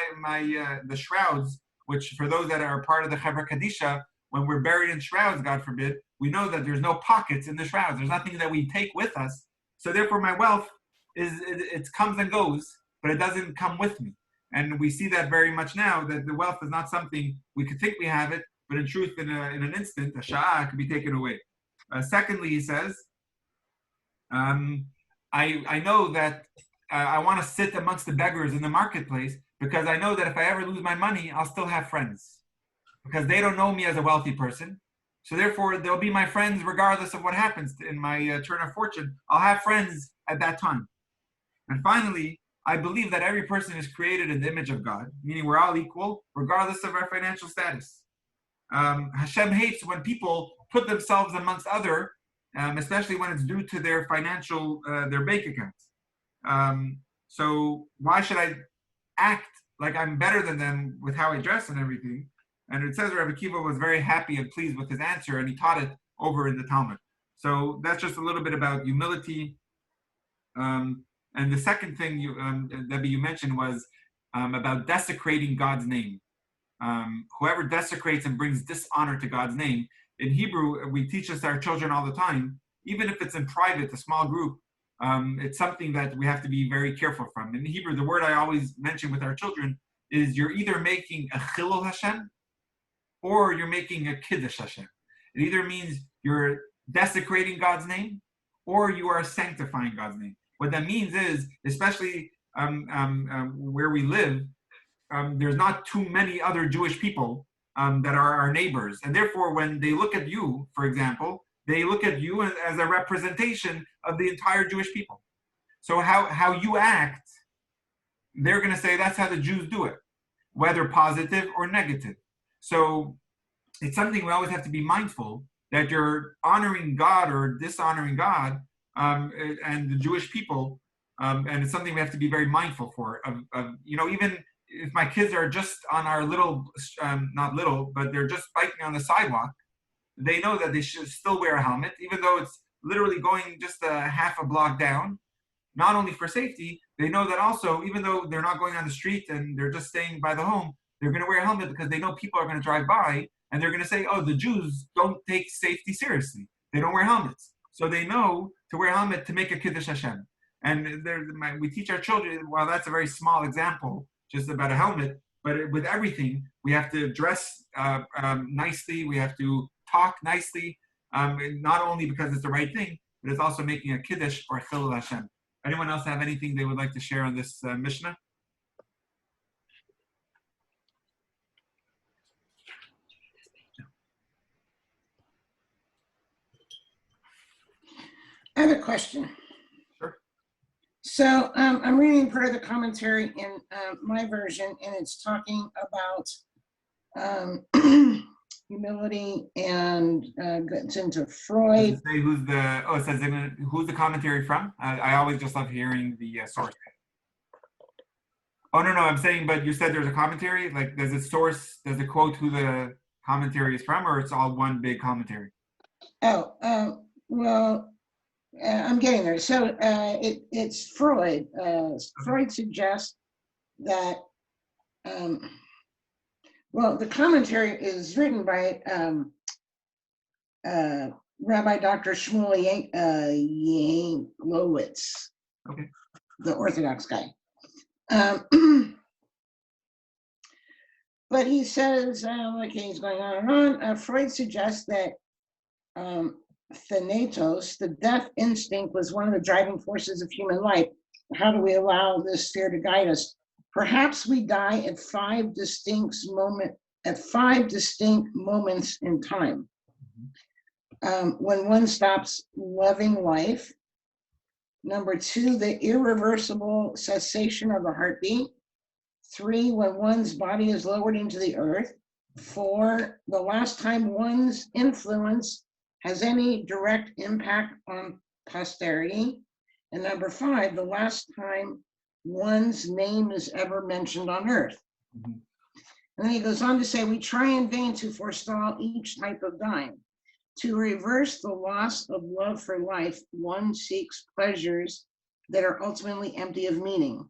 the shrouds, which for those that are part of the Chevra Kadisha, when we're buried in shrouds, God forbid, we know that there's no pockets in the shrouds. There's nothing that we take with us. So therefore my wealth it comes and goes, but it doesn't come with me. And we see that very much now, that the wealth is not something we could think we have it, but in truth, in an instant, a sha'ah could be taken away. Secondly, he says, I know that I want to sit amongst the beggars in the marketplace because I know that if I ever lose my money, I'll still have friends because they don't know me as a wealthy person. So therefore, they'll be my friends regardless of what happens in my turn of fortune. I'll have friends at that time. And finally, I believe that every person is created in the image of God, meaning we're all equal regardless of our financial status. Hashem hates when people put themselves amongst other, especially when it's due to their financial, their bank accounts. So why should I act like I'm better than them with how I dress and everything? And it says Rabbi Akiva was very happy and pleased with his answer, and he taught it over in the Talmud. So that's just a little bit about humility. And the second thing Debbie, you mentioned was about desecrating God's name. Whoever desecrates and brings dishonor to God's name, in Hebrew, we teach this to our children all the time, even if it's in private, a small group, it's something that we have to be very careful from. In Hebrew, the word I always mention with our children is you're either making a chilul Hashem or you're making a kiddush Hashem. It either means you're desecrating God's name or you are sanctifying God's name. What that means is, especially where we live, there's not too many other Jewish people that are our neighbors. And therefore, when they look at you, for example, they look at you as a representation of the entire Jewish people. So how you act, they're going to say that's how the Jews do it, whether positive or negative. So it's something we always have to be mindful that you're honoring God or dishonoring God and the Jewish people. And it's something we have to be very mindful for. Even if my kids are just on our little, not little, but they're just biking on the sidewalk, they know that they should still wear a helmet, even though it's literally going just a half a block down. Not only for safety, they know that also, even though they're not going on the street and they're just staying by the home, they're going to wear a helmet because they know people are going to drive by and they're going to say, oh, the Jews don't take safety seriously. They don't wear helmets. So they know to wear a helmet to make a Kiddush Hashem. And we teach our children, well, that's a very small example, just about a helmet, but with everything, we have to dress nicely, we have to talk nicely, not only because it's the right thing, but it's also making a Kiddush or Chilul Hashem. Anyone else have anything they would like to share on this Mishnah? I have a question. Sure. So I'm reading part of the commentary in my version, and it's talking about humility and gets into Freud. Does it say it says who's the commentary from? I always just love hearing the source. Oh, no, I'm saying, but you said there's a commentary? Like, does it quote who the commentary is from, or it's all one big commentary? Oh, well, I'm getting there. So it's Freud. Freud suggests that, well, the commentary is written by Rabbi Dr. Shmuel Yanklowitz, Okay. the Orthodox guy. But he says, okay, he's going on and on. Freud suggests that thanatos, the death instinct, was one of the driving forces of human life. How do we allow this fear to guide us? Perhaps we die at five distinct moments in time. When one stops loving life. Number two, the irreversible cessation of the heartbeat. 3, when one's body is lowered into the earth. 4, the last time one's influence has any direct impact on posterity. And number 5, the last time one's name is ever mentioned on earth. And then he goes on to say, we try in vain to forestall each type of dying. To reverse the loss of love for life, one seeks pleasures that are ultimately empty of meaning.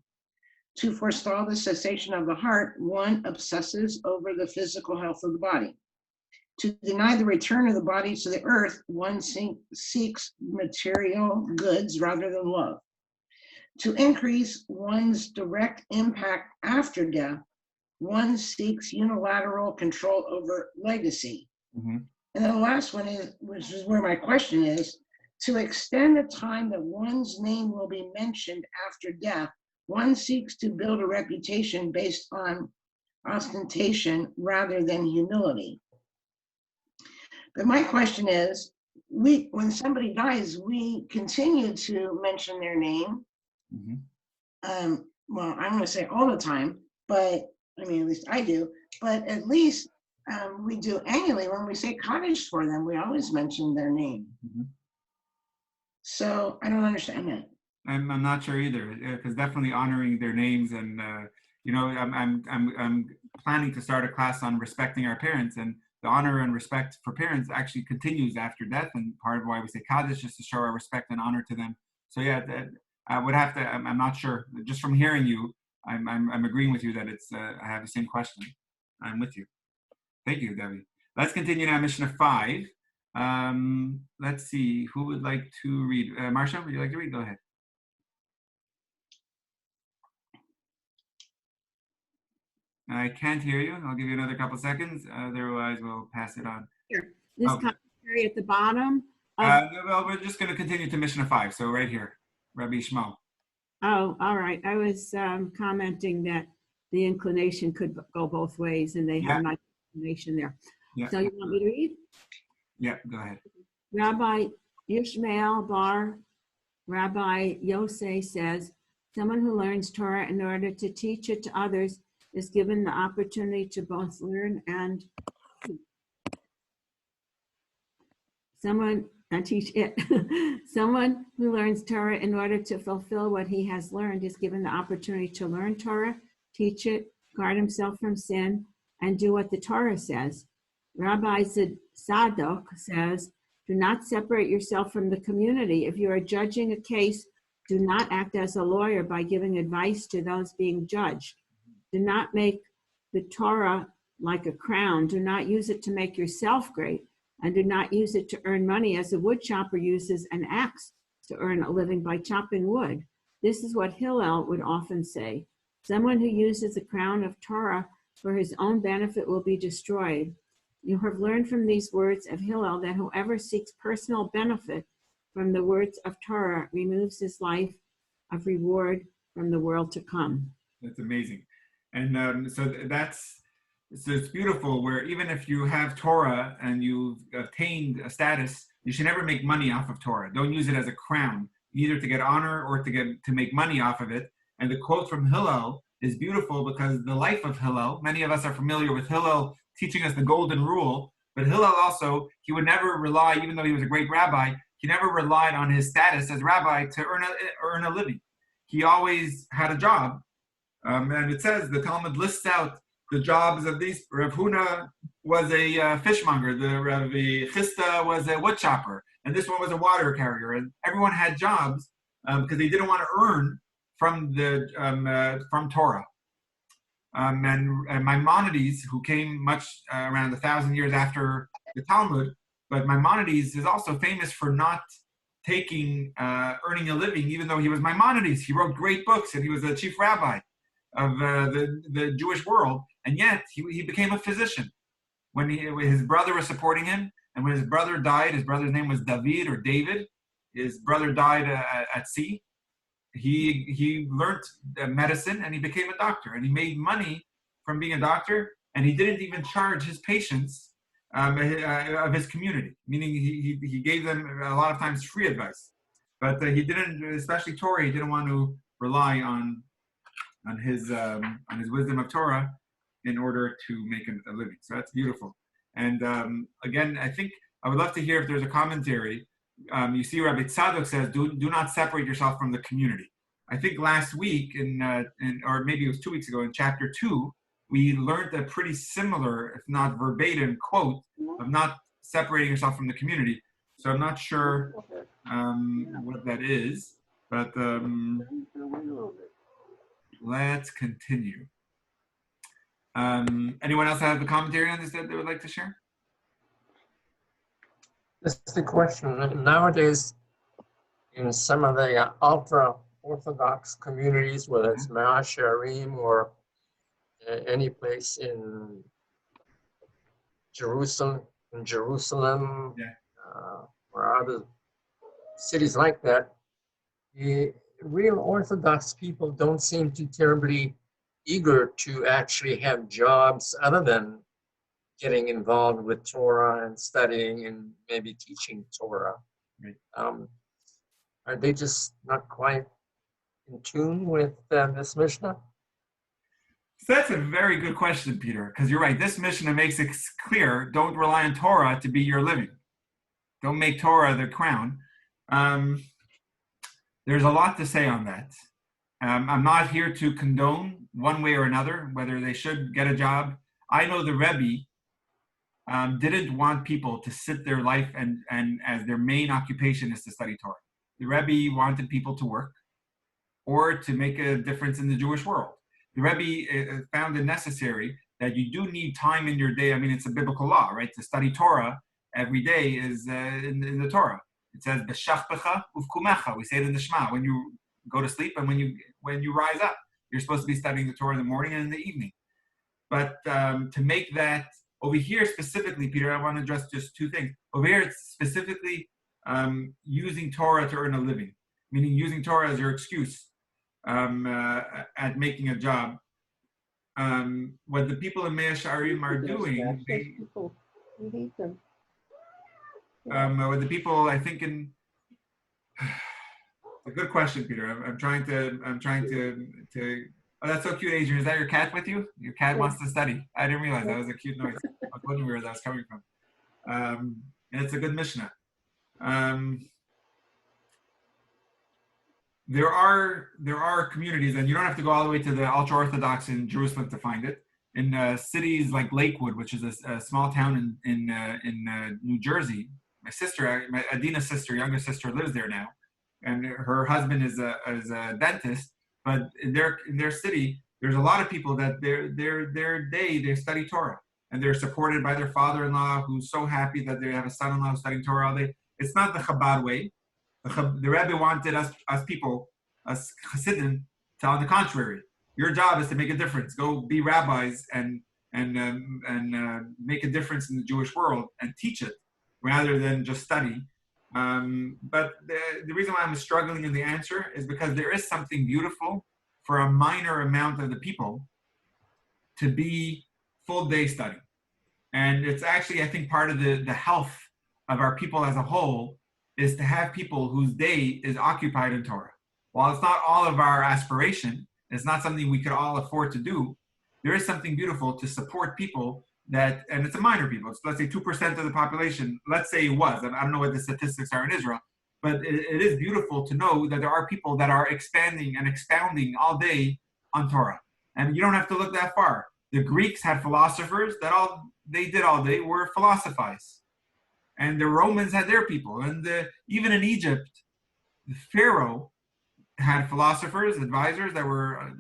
To forestall the cessation of the heart, one obsesses over the physical health of the body. To deny the return of the body to the earth, one seeks material goods rather than love. To increase one's direct impact after death, one seeks unilateral control over legacy. And then the last one is, which is where my question is, to extend the time that one's name will be mentioned after death, one seeks to build a reputation based on ostentation rather than humility. But my question is, when somebody dies, we continue to mention their name. Well, I'm going to say all the time, but I mean, at least I do, but at least we do annually when we say Kaddish for them, we always mention their name. So I don't understand that. I'm not sure either, because definitely honoring their names, and you know, I'm planning to start a class on respecting our parents, and the honor and respect for parents actually continues after death, and part of why we say Kaddish is to show our respect and honor to them. So yeah, I would have to. I'm not sure. Just from hearing you, I'm agreeing with you that it's. I have the same question. I'm with you. Thank you, Debbie. Let's continue now. Mishnah 5. Let's see who would like to read. Marsha, would you like to read? Go ahead. I can't hear you. I'll give you another couple seconds. Otherwise, we'll pass it on. Here, this Okay. commentary at the bottom. Well, we're just going to continue to Mishnah 5. So right here, Rabbi Shmuel. Oh, all right. I was commenting that the inclination could go both ways, and they have my inclination there. Yeah. So you want me to read? Yeah, go ahead. Rabbi Yishmael Bar Rabbi Yosei says, someone who learns Torah in order to teach it to others is given the opportunity to both learn and teach it. Someone who learns Torah in order to fulfill what he has learned is given the opportunity to learn Torah, teach it, guard himself from sin, and do what the Torah says. Rabbi Zadok says, do not separate yourself from the community. If you are judging a case, do not act as a lawyer by giving advice to those being judged. Do not make the Torah like a crown. Do not use it to make yourself great, and do not use it to earn money as a wood chopper uses an axe to earn a living by chopping wood. This is what Hillel would often say. Someone who uses the crown of Torah for his own benefit will be destroyed. You have learned from these words of Hillel that whoever seeks personal benefit from the words of Torah removes his life of reward from the world to come. That's amazing. And so it's beautiful where even if you have Torah and you've attained a status, you should never make money off of Torah. Don't use it as a crown, either to get honor or to make money off of it. And the quote from Hillel is beautiful because the life of Hillel, many of us are familiar with Hillel teaching us the golden rule, but Hillel also, he would never rely, even though he was a great rabbi, he never relied on his status as rabbi to earn a living. He always had a job. And it says, the Talmud lists out the jobs of these. Rav Huna was a fishmonger. The Rav Chista was a wood chopper, and this one was a water carrier. And everyone had jobs because they didn't want to earn from from Torah. And Maimonides, who came much around 1,000 years after the Talmud, but Maimonides is also famous for not earning a living, even though he was Maimonides. He wrote great books, and he was the chief rabbi of the Jewish world, and yet he became a physician. When his brother was supporting him, and when his brother died, his brother's name was David or David. His brother died at sea. He learned medicine, and he became a doctor, and he made money from being a doctor, and he didn't even charge his patients of his community, meaning he gave them a lot of times free advice, but he didn't, especially Torah, he didn't want to rely on his wisdom of Torah in order to make a living. So that's beautiful. And again, I think I would love to hear if there's a commentary. You see, Rabbi Tzadok says, do not separate yourself from the community. I think last week, or maybe it was 2 weeks ago, in chapter 2, we learned a pretty similar, if not verbatim, quote of not separating yourself from the community. So I'm not sure what that is, but let's continue. Anyone else have a commentary on this that they would like to share? That's the question. Nowadays, in some of the ultra-Orthodox communities, whether it's Mea Shearim or any place in Jerusalem, or other cities like that, the real Orthodox people don't seem to terribly eager to actually have jobs other than getting involved with Torah and studying and maybe teaching Torah. Right. Are they just not quite in tune with this Mishnah? So that's a very good question, Peter, because you're right. This Mishnah makes it clear, don't rely on Torah to be your living. Don't make Torah the crown. There's a lot to say on that. I'm not here to condone one way or another, whether they should get a job. I know the Rebbe didn't want people to sit their life and as their main occupation is to study Torah. The Rebbe wanted people to work or to make a difference in the Jewish world. The Rebbe found it necessary that you do need time in your day. I mean, it's a biblical law, right? To study Torah every day is in the Torah. It says, "B'shachbecha uvkumecha." We say it in the Shema, when you go to sleep and when you rise up. You're supposed to be studying the Torah in the morning and in the evening. But to make that, over here specifically, Peter, I want to address just two things. Over here, it's specifically using Torah to earn a living, meaning using Torah as your excuse at making a job. What the people in Mea Shearim are doing, We hate them. what the people, I think, it's a good question, Peter. I'm trying to. Oh, that's so cute, Adrian. Is that your cat with you? Your cat wants to study. I didn't realize that was a cute noise. I was wondering where that was coming from. And it's a good Mishnah. There are communities, and you don't have to go all the way to the ultra-Orthodox in Jerusalem to find it. In cities like Lakewood, which is a small town in New Jersey, my Adina's sister, younger sister, lives there now, and her husband is a dentist. But in their city, there's a lot of people that they study Torah, and they're supported by their father-in-law, who's so happy that they have a son-in-law studying Torah all day. It's not the Chabad way. The Rebbe wanted us people, us Hasidim, to, on the contrary, your job is to make a difference. Go be rabbis and make a difference in the Jewish world and teach it, rather than just study. But the reason why I'm struggling in the answer is because there is something beautiful for a minor amount of the people to be full day studying. And it's actually, I think, part of the health of our people as a whole is to have people whose day is occupied in Torah. While it's not all of our aspiration, it's not something we could all afford to do, there is something beautiful to support people that, and it's a minor people, it's, let's say 2% of the population, let's say it was, I don't know what the statistics are in Israel, but it is beautiful to know that there are people that are expanding and expounding all day on Torah. And you don't have to look that far. The Greeks had philosophers that all they did all day were philosophize. And the Romans had their people. And even in Egypt, the Pharaoh had philosophers, advisors that were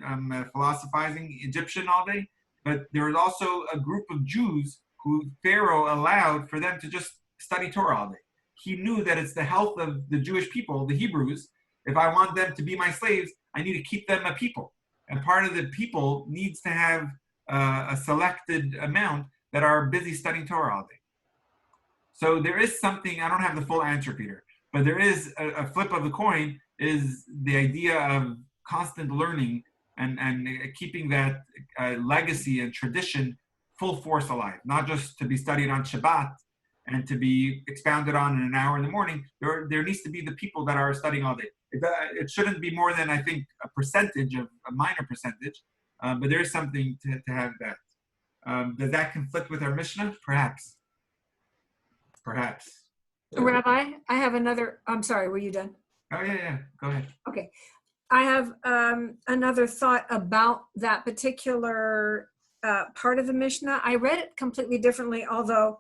philosophizing Egyptian all day. But there was also a group of Jews who Pharaoh allowed for them to just study Torah all day. He knew that it's the health of the Jewish people, the Hebrews. If I want them to be my slaves, I need to keep them a people. And part of the people needs to have a selected amount that are busy studying Torah all day. So there is something, I don't have the full answer, Peter, but there is a flip of the coin is the idea of constant learning and keeping that legacy and tradition full force alive, not just to be studied on Shabbat and to be expounded on in an hour in the morning. There needs to be the people that are studying all day. It shouldn't be more than, I think, a minor percentage, but there is something to have that. Does that conflict with our Mishnah? Perhaps. Perhaps. Rabbi, I have another, I'm sorry, were you done? Oh, yeah. Go ahead. Okay. I have another thought about that particular part of the Mishnah. I read it completely differently, although,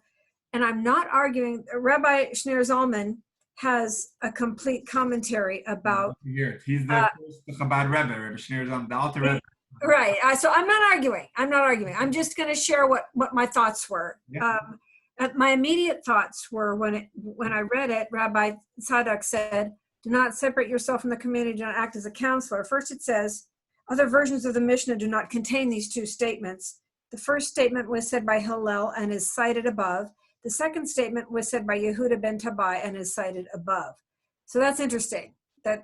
and I'm not arguing, Rabbi Shneur Zalman has a complete commentary about. He's the first Chabad Rebbe, Rabbi Shneur Zalman, the Alter Rebbe. Right. So I'm not arguing. I'm just going to share what my thoughts were. Yeah. My immediate thoughts were when I read it, Rabbi Tzadok said, do not separate yourself from the community, do not act as a counselor. First it says, other versions of the Mishnah do not contain these two statements. The first statement was said by Hillel and is cited above. The second statement was said by Yehuda ben Tabai and is cited above. So that's interesting that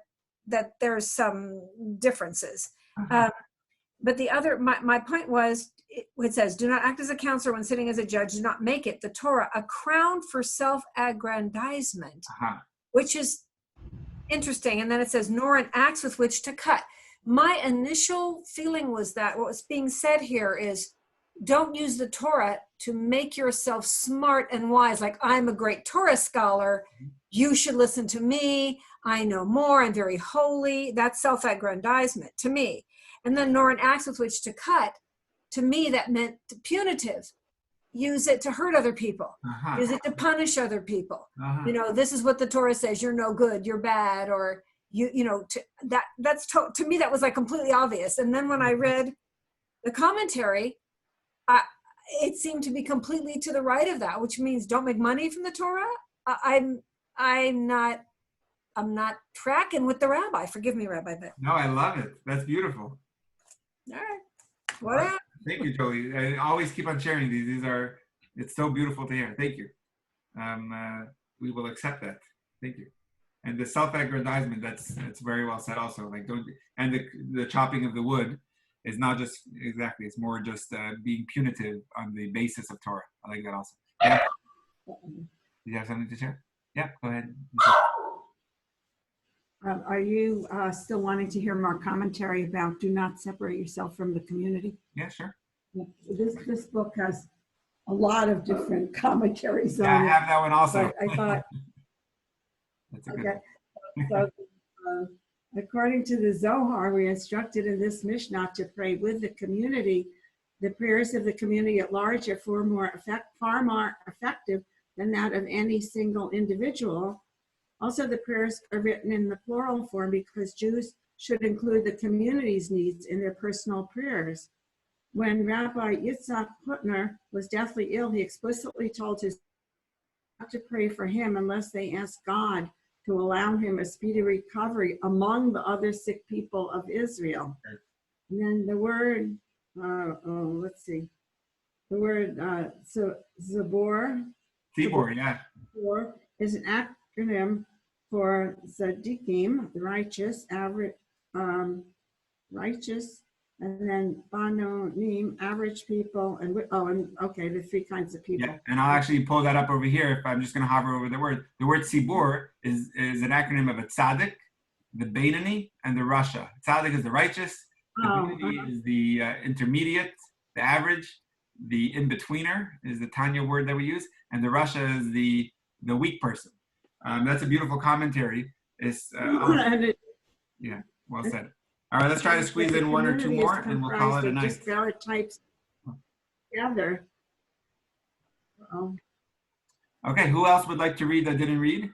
there's some differences. But the other, my point was, it says, do not act as a counselor when sitting as a judge, do not make it, the Torah, a crown for self-aggrandizement, which is interesting. And then it says, nor an axe with which to cut. My initial feeling was that what was being said here is, don't use the Torah to make yourself smart and wise. Like, I'm a great Torah scholar. You should listen to me. I know more. I'm very holy. That's self-aggrandizement to me. And then nor an axe with which to cut. To me, that meant punitive. Use it to hurt other people. Use it to punish other people. You know, this is what the Torah says. You're no good. You're bad. Or to me, that was like completely obvious. And then when I read the commentary, it seemed to be completely to the right of that, which means don't make money from the Torah. I'm not tracking with the rabbi. Forgive me, Rabbi. But no, I love it. That's beautiful. All right. What up? Thank you, Joey. I always keep on sharing these. It's so beautiful to hear. Thank you. We will accept that. Thank you. And the self-aggrandizement, that's very well said also. Like, don't, and the chopping of the wood is not just, exactly, it's more just being punitive on the basis of Torah. I like that also. Yeah. Do you have something to share? Yeah, go ahead. Are you still wanting to hear more commentary about do not separate yourself from the community? Yeah, sure. This book has a lot of different commentaries on it. Yeah, I have that one also. I thought, that's a good okay. So, according to the Zohar, we are instructed in this Mishnah to pray with the community. The prayers of the community at large are far more effective than that of any single individual. Also, the prayers are written in the plural form because Jews should include the community's needs in their personal prayers. When Rabbi Yitzhak Hutner was deathly ill, he explicitly told his not to pray for him unless they asked God to allow him a speedy recovery among the other sick people of Israel. And then the word, let's see, the word Zabor. Tibor, yeah. Zabor is an acronym for Tzadikim, the righteous, righteous, and then Banonim, average people, and okay, the three kinds of people. Yeah, and I'll actually pull that up over here. If I'm just going to hover over the word Tzibur is an acronym of a tzaddik, the Beinani, and the Rasha. Tzaddik is the righteous, the Beinani is the intermediate, the average, the in-betweener is the Tanya word that we use, and the Rasha is the weak person. That's a beautiful commentary. It's yeah, well said. All right, let's try to squeeze in one or two more, and we'll call it a night. Disparate types together. Okay, who else would like to read that didn't read?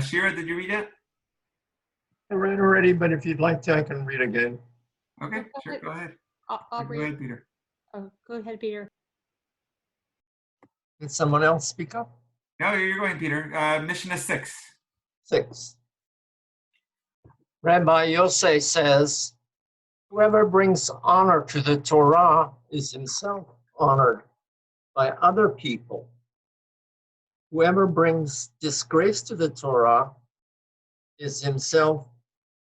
Shira, did you read it? I read already, but if you'd like to, I can read again. Okay, sure, go ahead. I'll Go read. ahead, Peter. Oh, go ahead, Peter. Did someone else speak up? No, you're going, Peter. Mishnah 6. 6. Rabbi Yosei says, whoever brings honor to the Torah is himself honored by other people. Whoever brings disgrace to the Torah is himself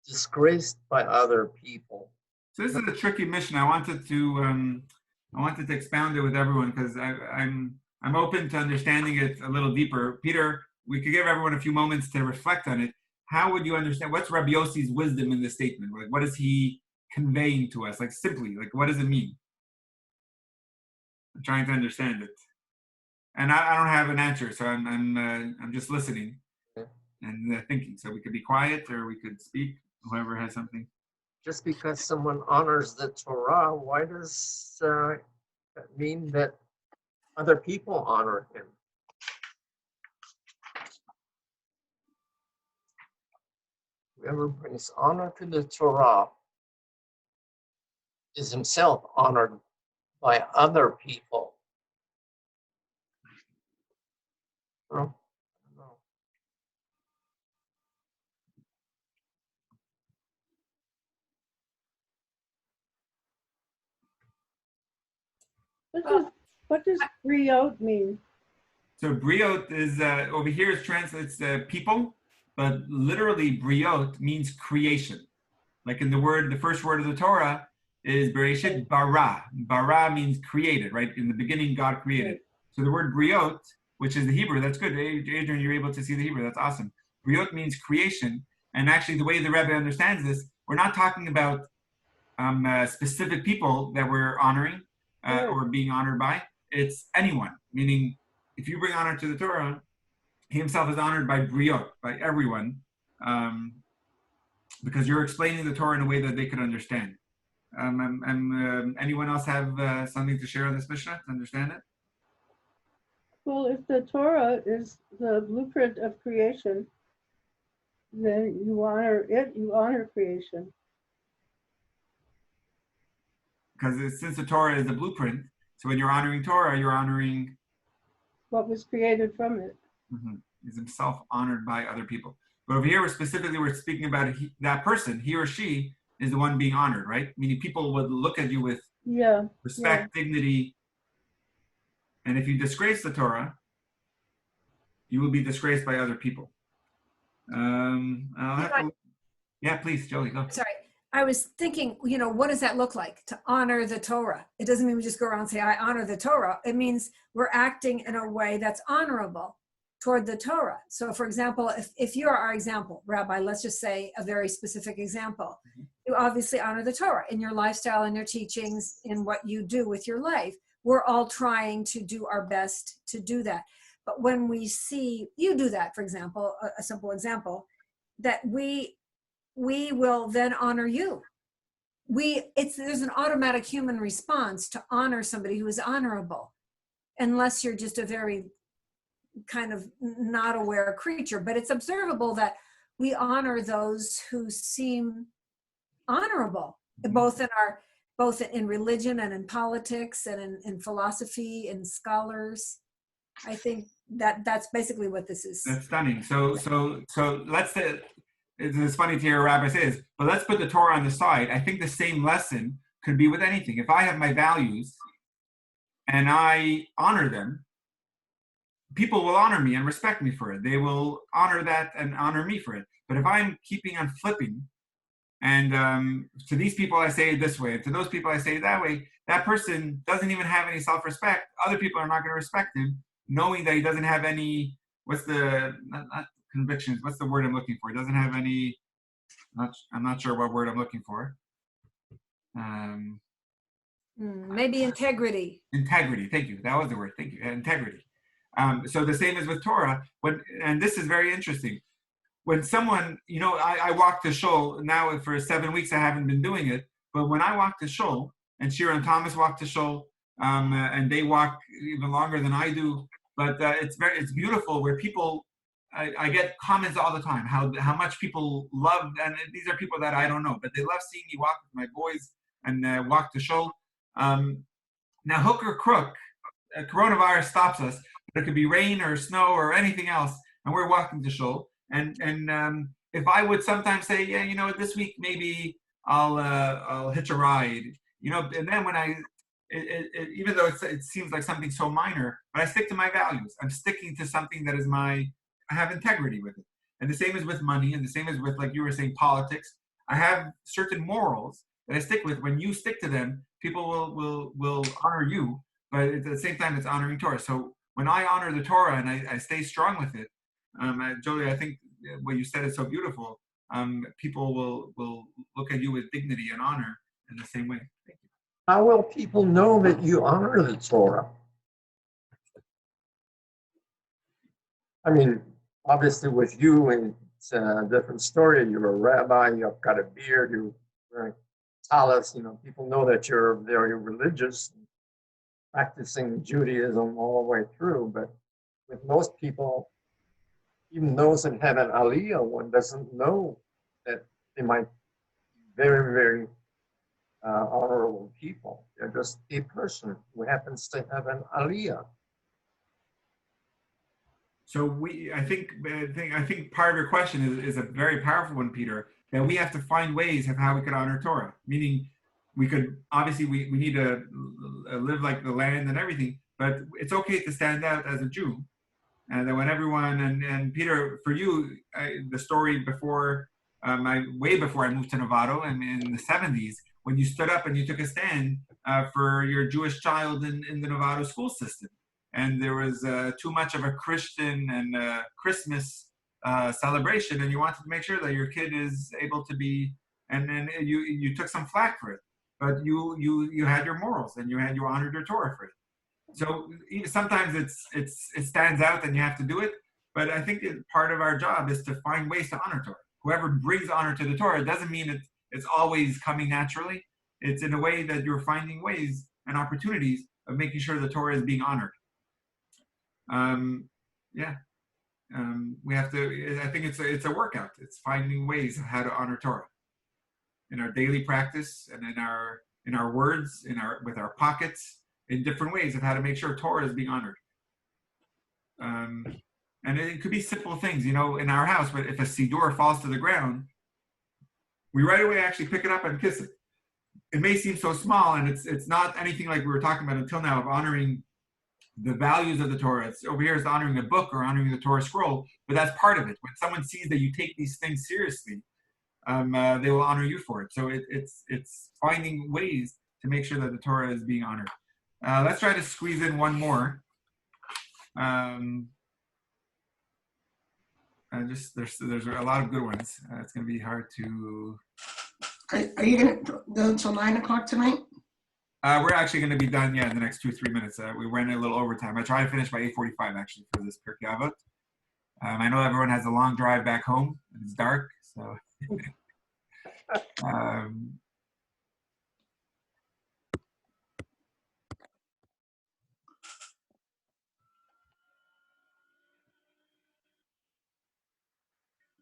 disgraced by other people. So this is a tricky mission. I wanted to expound it with everyone because I'm open to understanding it a little deeper. Peter, we could give everyone a few moments to reflect on it. How would you understand? What's Rabbi Yossi's wisdom in this statement? Like, what is he conveying to us? Like, simply, like, what does it mean? I'm trying to understand it, and I don't have an answer, so I'm just listening and thinking. So we could be quiet or we could speak. Whoever has something. Just because someone honors the Torah, why does that mean that other people honor him? Whoever brings honor to the Torah is himself honored by other people. Well, I don't know. What does griot mean? So briot is over here is translates people, but literally briot means creation. Like in the first word of the Torah is Bereshit bara. Bara means created, right? In the beginning, God created. So the word briot, which is the Hebrew, that's good. Adrian, you're able to see the Hebrew. That's awesome. Briot means creation. And actually, the way the Rebbe understands this, we're not talking about specific people that we're honoring or being honored by. It's anyone, meaning if you bring honor to the Torah, he himself is honored by briot, by everyone, because you're explaining the Torah in a way that they could understand. Anyone else have something to share on this Mishnah to understand it? Well, if the Torah is the blueprint of creation, then you honor it, you honor creation. Because since the Torah is the blueprint, so when you're honoring Torah, you're honoring What was created from it. is himself honored by other people. But over here, we're speaking about that person, he or she is the one being honored, right? Meaning people would look at you with respect, dignity. And if you disgrace the Torah, you will be disgraced by other people. Yeah, please, Joey, go. Sorry. I was thinking, what does that look like to honor the Torah? It doesn't mean we just go around and say, I honor the Torah. It means we're acting in a way that's honorable toward the Torah. So for example, if you're our example, Rabbi, let's just say a very specific example, you obviously honor the Torah in your lifestyle, in your teachings, in what you do with your life. We're all trying to do our best to do that. But when we see you do that, for example, a simple example, that we will then honor you. There's an automatic human response to honor somebody who is honorable, unless you're just a very kind of not aware creature. But it's observable that we honor those who seem honorable, both in religion and in politics and in philosophy and scholars. I think that's basically what this is. That's stunning. So let's say, it's funny to hear a rabbi say this, but let's put the Torah on the side. I think the same lesson could be with anything. If I have my values and I honor them, people will honor me and respect me for it. They will honor that and honor me for it. But if I'm keeping on flipping, and to these people I say it this way, and to those people I say it that way, that person doesn't even have any self-respect. Other people are not going to respect him, knowing that he doesn't have any, not convictions, what's the word I'm looking for? It doesn't have any, I'm not sure what word I'm looking for. Maybe integrity. Integrity, thank you. That was the word, thank you, integrity. So the same as with Torah, and this is very interesting. When someone, I walk to shul, now for 7 weeks I haven't been doing it, but when I walk to shul, and Shira and Thomas walk to shul, and they walk even longer than I do. But it's beautiful where people. I get comments all the time how much people love, and these are people that I don't know, but they love seeing me walk with my boys and walk to shul. Now, hook or crook, coronavirus stops us. But it could be rain or snow or anything else, and we're walking to shul. And if I would sometimes say, yeah, you know, this week maybe I'll hitch a ride, you know, and then when even though it seems like something so minor, but I stick to my values. I'm sticking to something that is I have integrity with it. And the same is with money, and the same is with, like you were saying, politics. I have certain morals that I stick with. When you stick to them, people will honor you, but at the same time, it's honoring Torah. So when I honor the Torah and I stay strong with it, Jolie, I think what you said is so beautiful. People will look at you with dignity and honor in the same way. Thank you. How will people know that you honor the Torah? I mean, obviously with you, and it's a different story. You're a rabbi, you've got a beard, you're wearing talis, you know, people know that you're very religious, practicing Judaism all the way through. But with most people, even those that have an aliyah, one doesn't know that they might be very, very honorable people. They're just a person who happens to have an aliyah. So I think part of your question is a very powerful one, Peter. That we have to find ways of how we could honor Torah. Meaning, we could obviously we need to live like the land and everything, but it's okay to stand out as a Jew. And then when everyone and Peter, for you, the story before way before I moved to Novato, and in the 70s, when you stood up and you took a stand for your Jewish child in the Novato school system. And there was too much of a Christian and Christmas celebration, and you wanted to make sure that your kid is able to be, and then you took some flack for it, but you had your morals and you honored your Torah for it. So sometimes it stands out and you have to do it, but I think part of our job is to find ways to honor Torah. Whoever brings honor to the Torah, it doesn't mean it's always coming naturally. It's in a way that you're finding ways and opportunities of making sure the Torah is being honored. We have to. I think it's a workout. It's finding ways of how to honor Torah in our daily practice and in our words, with our pockets, in different ways of how to make sure Torah is being honored. And it could be simple things, you know, in our house. But if a siddur falls to the ground, we right away actually pick it up and kiss it. It may seem so small, and it's not anything like we were talking about until now of honoring the values of the Torah. It's over here is honoring a book or honoring the Torah scroll, but that's part of it. When someone sees that you take these things seriously, they will honor you for it. So it's finding ways to make sure that the Torah is being honored. Let's try to squeeze in one more. There's a lot of good ones. It's going to be hard to. Are you going to go until 9 o'clock tonight? We're actually going to be done, in the next 2-3 minutes. We went a little overtime. I try to finish by 8:45 actually for this Pirkei avot. I know everyone has a long drive back home. It's dark, so.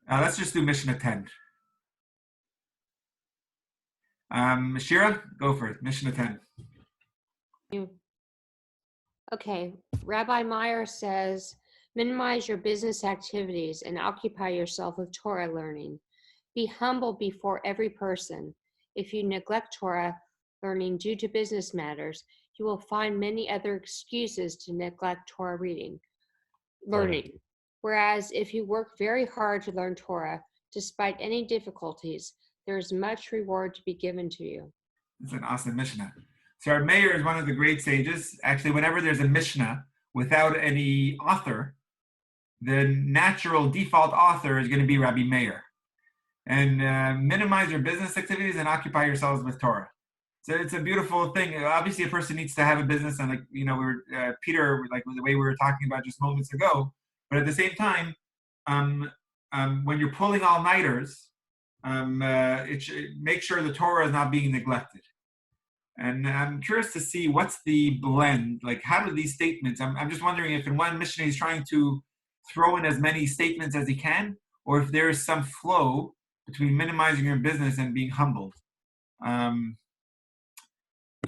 Let's just do Mishnah 10. Shira, go for it. Mishnah 10. Okay, Rabbi Meyer says, minimize your business activities and occupy yourself with Torah learning. Be humble before every person. If you neglect Torah learning due to business matters, you will find many other excuses to neglect Torah learning. Whereas if you work very hard to learn Torah, despite any difficulties, there is much reward to be given to you. It's an awesome Mishnah. So our mayor is one of the great sages. Actually, whenever there's a Mishnah without any author, the natural default author is going to be Rabbi Meir. And minimize your business activities and occupy yourselves with Torah. So it's a beautiful thing. Obviously, a person needs to have a business, and Peter, like the way we were talking about just moments ago. But at the same time, when you're pulling all-nighters, make sure the Torah is not being neglected. And I'm curious to see what's the blend, like how do these statements, I'm just wondering if in one missionary he's trying to throw in as many statements as he can, or if there is some flow between minimizing your business and being humbled. I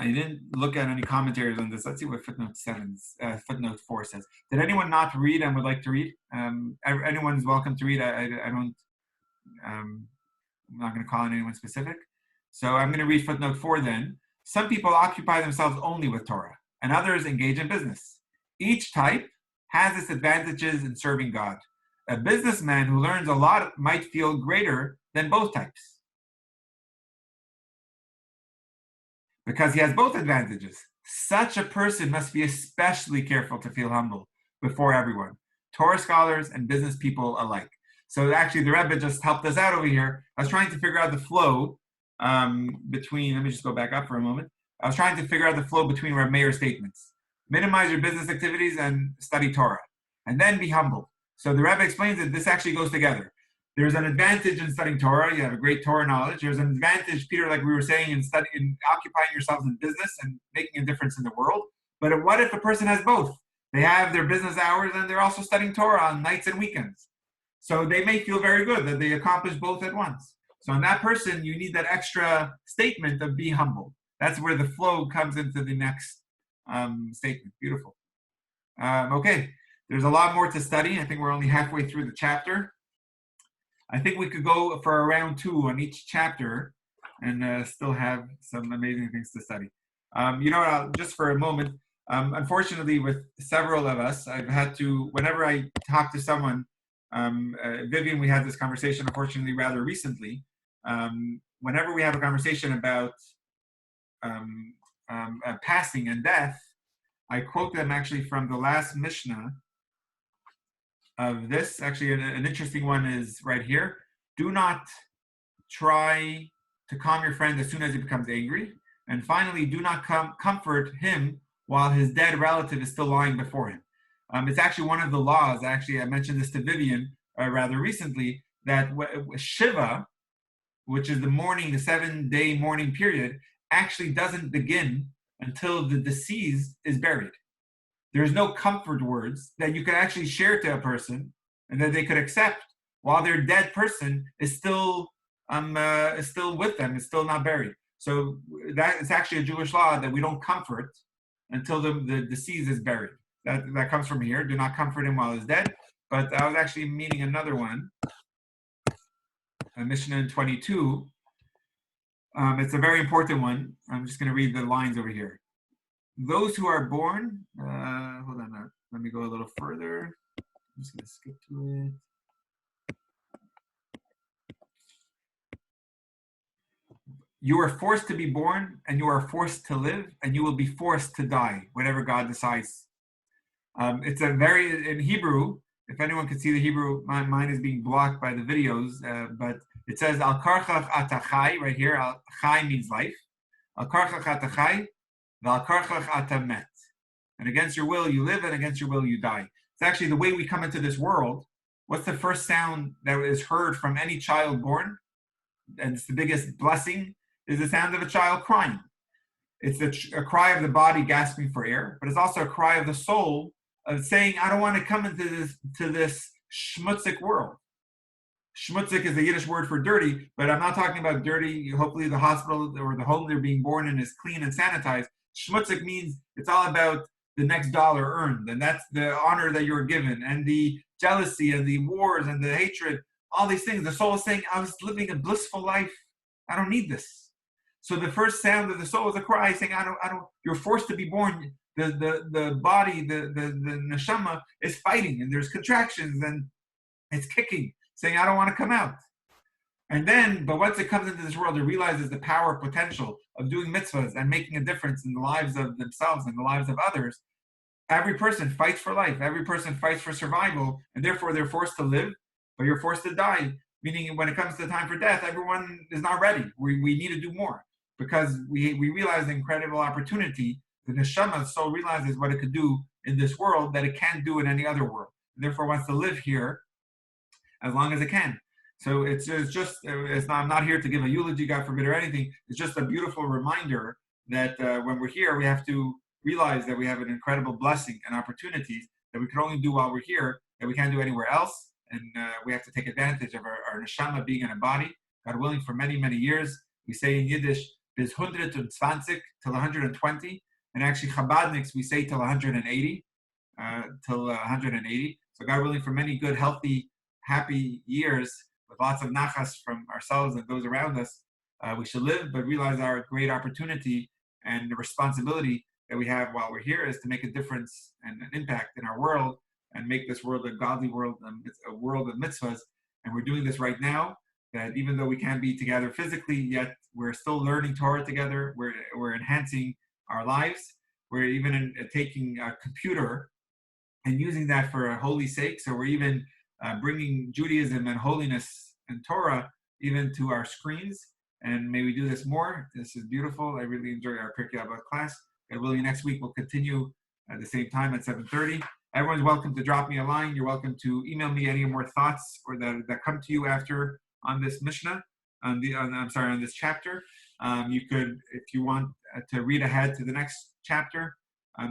didn't look at any commentaries on this. Let's see what footnote 4 says. Did anyone not read and would like to read? Anyone's welcome to read. I don't, I'm not going to call on anyone specific. So I'm going to read footnote 4 then. Some people occupy themselves only with Torah, and others engage in business. Each type has its advantages in serving God. A businessman who learns a lot might feel greater than both types, because he has both advantages. Such a person must be especially careful to feel humble before everyone, Torah scholars and business people alike. So actually the Rebbe just helped us out over here. I was trying to figure out the flow between, let me just go back up for a moment. I was trying to figure out the flow between Reb Meir's statements. Minimize your business activities and study Torah, and then be humble. So the Rebbe explains that this actually goes together. There's an advantage in studying Torah. You have a great Torah knowledge. There's an advantage, Peter, like we were saying, in occupying yourselves in business and making a difference in the world. But what if a person has both? They have their business hours and they're also studying Torah on nights and weekends. So they may feel very good that they accomplish both at once. So in that person, you need that extra statement of be humble. That's where the flow comes into the next statement. Beautiful. Okay, there's a lot more to study. I think we're only halfway through the chapter. I think we could go for a round 2 on each chapter and still have some amazing things to study. Just for a moment, unfortunately, with several of us, I've had to, whenever I talk to someone, Vivian, we had this conversation, unfortunately, rather recently. Whenever we have a conversation about passing and death, I quote them actually from the last Mishnah of this. Actually, an interesting one is right here. Do not try to calm your friend as soon as he becomes angry. And finally, do not comfort him while his dead relative is still lying before him. It's actually one of the laws. Actually, I mentioned this to Vivian rather recently, that Shiva, which is the 7-day mourning period, actually doesn't begin until the deceased is buried. There's no comfort words that you could actually share to a person and that they could accept while their dead person is still with them, is still not buried. So that it's actually a Jewish law that we don't comfort until the deceased is buried. That comes from here. Do not comfort him while he's dead. But I was actually meaning another one, Mishnah in 22. It's a very important one. I'm just going to read the lines over here. Those who are born, hold on, let me go a little further. I'm just going to skip to it. You are forced to be born, and you are forced to live, and you will be forced to die, whatever God decides. It's in Hebrew, if anyone can see the Hebrew, mine is being blocked by the videos, but it says, Al karchach atachai, right here. Chai means life. Al karchach atachai, Al karchach atamet. And against your will you live, and against your will you die. It's actually the way we come into this world. What's the first sound that is heard from any child born? And it's the biggest blessing, is the sound of a child crying. It's a cry of the body gasping for air, but it's also a cry of the soul of saying, I don't want to come into this schmutzig world. Schmutzig is the Yiddish word for dirty, but I'm not talking about dirty. Hopefully the hospital or the home they're being born in is clean and sanitized. Schmutzig means it's all about the next dollar earned, and that's the honor that you're given, and the jealousy and the wars and the hatred, all these things. The soul is saying, I was living a blissful life. I don't need this. So the first sound of the soul is a cry saying, I don't, you're forced to be born. The body, the neshama is fighting, and there's contractions, and it's kicking, saying, I don't want to come out. And then, but once it comes into this world, it realizes the power, potential of doing mitzvahs and making a difference in the lives of themselves and the lives of others. Every person fights for life. Every person fights for survival, and therefore they're forced to live, but you're forced to die. Meaning, when it comes to the time for death, everyone is not ready. We need to do more, because we realize the incredible opportunity. The neshama, the soul, realizes what it could do in this world that it can't do in any other world. And therefore, wants to live here as long as it can. So I'm not here to give a eulogy, God forbid, or anything. It's just a beautiful reminder that when we're here, we have to realize that we have an incredible blessing and opportunities that we can only do while we're here, that we can't do anywhere else. And we have to take advantage of our neshama being in a body. God willing, for many, many years, we say in Yiddish, bis 120 till 120. And actually, Chabadniks, we say till 180. Till 180. So God willing, for many good, healthy, happy years, with lots of nachas from ourselves and those around us, we should live, but realize our great opportunity and the responsibility that we have while we're here is to make a difference and an impact in our world and make this world a godly world, a world of mitzvahs. And we're doing this right now, that even though we can't be together physically, yet we're still learning Torah together. We're enhancing our lives. We're even taking a computer and using that for a holy sake. So we're even bringing Judaism and holiness and Torah even to our screens. And may we do this more. This is beautiful. I really enjoy our Pirkei Avot class. God willing, next week we'll continue at the same time at 7:30. Everyone's welcome to drop me a line. You're welcome to email me any more thoughts or that come to you after on this Mishnah, on this chapter. You could, if you want to read ahead to the next chapter,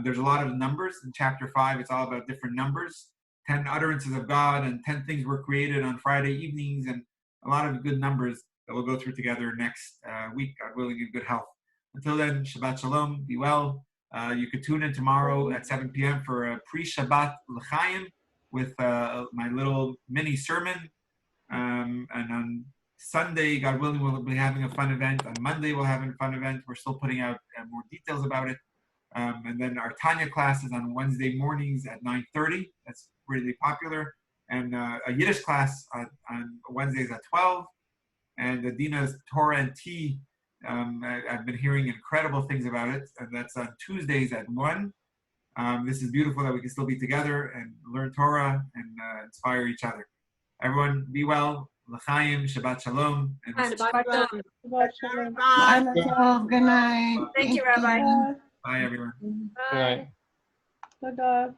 there's a lot of numbers. In chapter 5, it's all about different numbers, 10 utterances of God and 10 things were created on Friday evenings, and a lot of good numbers that we'll go through together next week, God willing, in good health. Until then, Shabbat Shalom, be well. You could tune in tomorrow at 7 p.m. for a pre-Shabbat L'chaim with my little mini sermon. And on Sunday, God willing, we'll be having a fun event. On Monday, we'll have a fun event. We're still putting out more details about it. And then our Tanya class is on Wednesday mornings at 9:30. That's really popular. And a Yiddish class on Wednesdays at 12. And Adina's Torah and Tea, I've been hearing incredible things about it. And that's on Tuesdays at 1. This is beautiful that we can still be together and learn Torah and inspire each other. Everyone, be well. L'chaim, Shabbat Shalom. And Shabbat Shalom. Shabbat shalom. Bye. Good night. Thank you, Rabbi. bye, everyone. Good night. Bye.